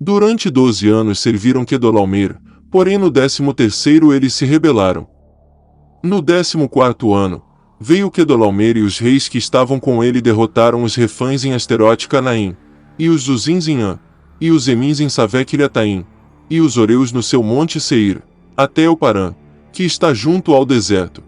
Durante 12 anos serviram Quedorlaomer, porém no 13º eles se rebelaram. No 14º ano, veio Quedorlaomer e os reis que estavam com ele derrotaram os Refães em Asterote Canaim, e os Zuzins em An, e os Emins em Savec-Iriataim, e os Oreus no seu monte Seir, até El Parã, que está junto ao deserto.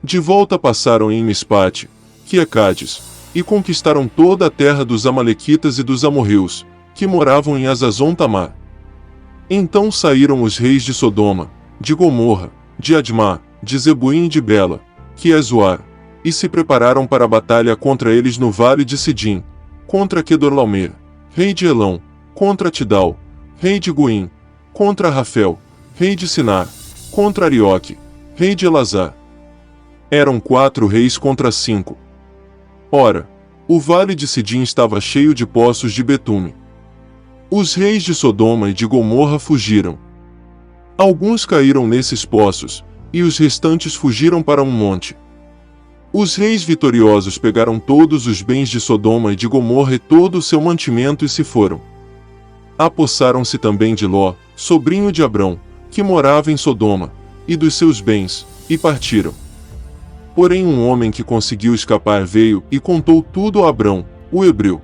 De volta passaram em Mispate, que é Cádiz, e conquistaram toda a terra dos Amalequitas e dos Amorreus, que moravam em Azazon Tamar. Então saíram os reis de Sodoma, de Gomorra, de Admá, de Zebuim e de Bela, que é Zoar, e se prepararam para a batalha contra eles no vale de Sidim, contra Quedorlaomer, rei de Elão, contra Tidal, rei de Goim, contra Arrafel, rei de Sinar, contra Arioque, rei de Elazar. Eram 4 reis contra 5. Ora, o vale de Sidim estava cheio de poços de betume. Os reis de Sodoma e de Gomorra fugiram. Alguns caíram nesses poços, e os restantes fugiram para um monte. Os reis vitoriosos pegaram todos os bens de Sodoma e de Gomorra e todo o seu mantimento e se foram. Apossaram-se também de Ló, sobrinho de Abrão, que morava em Sodoma, e dos seus bens, e partiram. Porém um homem que conseguiu escapar veio e contou tudo a Abrão, o hebreu.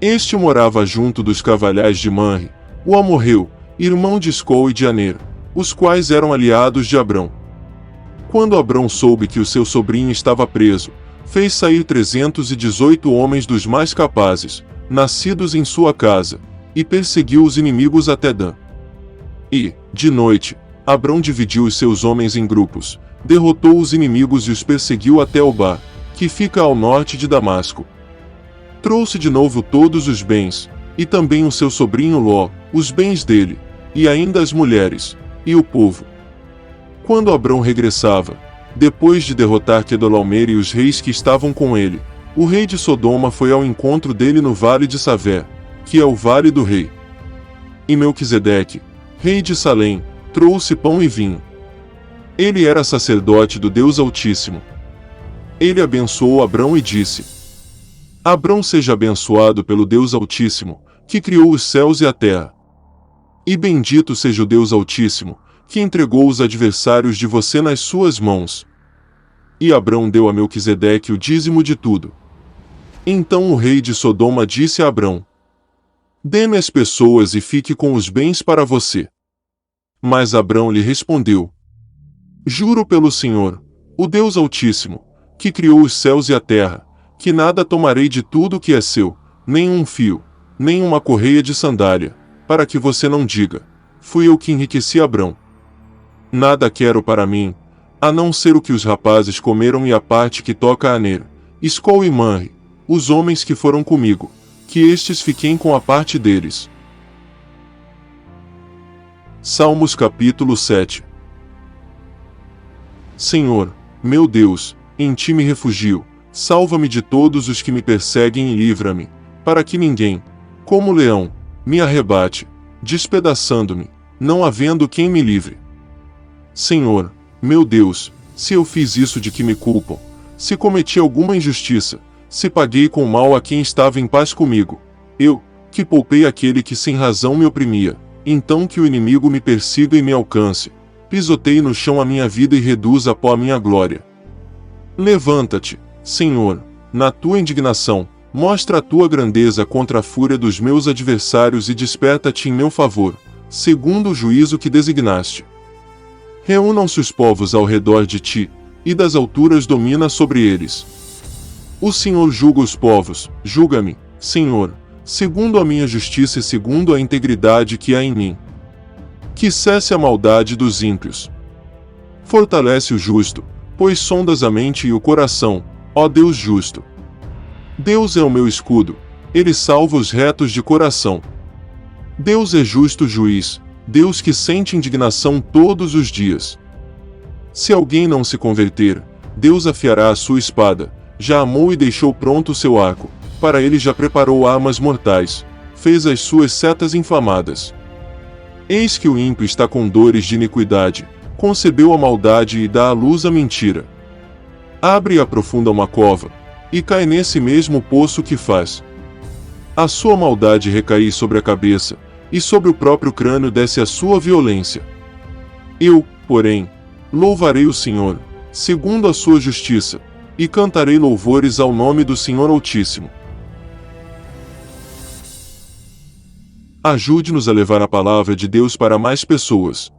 Este morava junto dos cavalhais de Manre, o amorreu, irmão de Escol e de Aner, os quais eram aliados de Abrão. Quando Abrão soube que o seu sobrinho estava preso, fez sair 318 homens dos mais capazes, nascidos em sua casa, e perseguiu os inimigos até Dan. E, de noite, Abrão dividiu os seus homens em grupos, derrotou os inimigos e os perseguiu até Obá, que fica ao norte de Damasco. Trouxe de novo todos os bens, e também o seu sobrinho Ló, os bens dele, e ainda as mulheres, e o povo. Quando Abrão regressava, depois de derrotar Quedorlaomer e os reis que estavam com ele, o rei de Sodoma foi ao encontro dele no vale de Savé, que é o vale do rei. E Melquisedeque, rei de Salém, trouxe pão e vinho. Ele era sacerdote do Deus Altíssimo. Ele abençoou Abrão e disse: Abrão seja abençoado pelo Deus Altíssimo, que criou os céus e a terra. E bendito seja o Deus Altíssimo, que entregou os adversários de você nas suas mãos. E Abrão deu a Melquisedeque o dízimo de tudo. Então o rei de Sodoma disse a Abrão: dê-me as pessoas e fique com os bens para você. Mas Abrão lhe respondeu: juro pelo Senhor, o Deus Altíssimo, que criou os céus e a terra, que nada tomarei de tudo que é seu, nem um fio, nem uma correia de sandália, para que você não diga: fui eu que enriqueci Abrão. Nada quero para mim, a não ser o que os rapazes comeram e a parte que toca a Ner, Escol e Manre, os homens que foram comigo, que estes fiquem com a parte deles. Salmos capítulo 7. Senhor, meu Deus, em ti me refugio, salva-me de todos os que me perseguem e livra-me, para que ninguém, como leão, me arrebate, despedaçando-me, não havendo quem me livre. Senhor, meu Deus, se eu fiz isso de que me culpam, se cometi alguma injustiça, se paguei com mal a quem estava em paz comigo, eu, que poupei aquele que sem razão me oprimia, então que o inimigo me persiga e me alcance, pisoteie no chão a minha vida e reduza a pó a minha glória. Levanta-te, Senhor, na tua indignação, mostra a tua grandeza contra a fúria dos meus adversários e desperta-te em meu favor, segundo o juízo que designaste. Reúnam-se os povos ao redor de ti, e das alturas domina sobre eles. O Senhor julga os povos, julga-me, Senhor, segundo a minha justiça e segundo a integridade que há em mim. Que cesse a maldade dos ímpios. Fortalece o justo, pois sondas a mente e o coração, ó Deus justo. Deus é o meu escudo, ele salva os retos de coração. Deus é justo juiz, Deus que sente indignação todos os dias. Se alguém não se converter, Deus afiará a sua espada, já amou e deixou pronto o seu arco, para ele já preparou armas mortais, fez as suas setas inflamadas. Eis que o ímpio está com dores de iniquidade, concebeu a maldade e dá à luz a mentira. Abre e aprofunda uma cova, e cai nesse mesmo poço que faz. A sua maldade recai sobre a cabeça, e sobre o próprio crânio desce a sua violência. Eu, porém, louvarei o Senhor, segundo a sua justiça, e cantarei louvores ao nome do Senhor Altíssimo. Ajude-nos a levar a palavra de Deus para mais pessoas.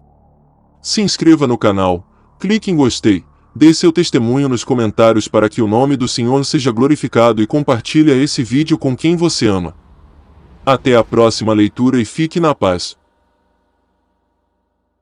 Se inscreva no canal, clique em gostei, dê seu testemunho nos comentários para que o nome do Senhor seja glorificado e compartilhe esse vídeo com quem você ama. Até a próxima leitura e fique na paz.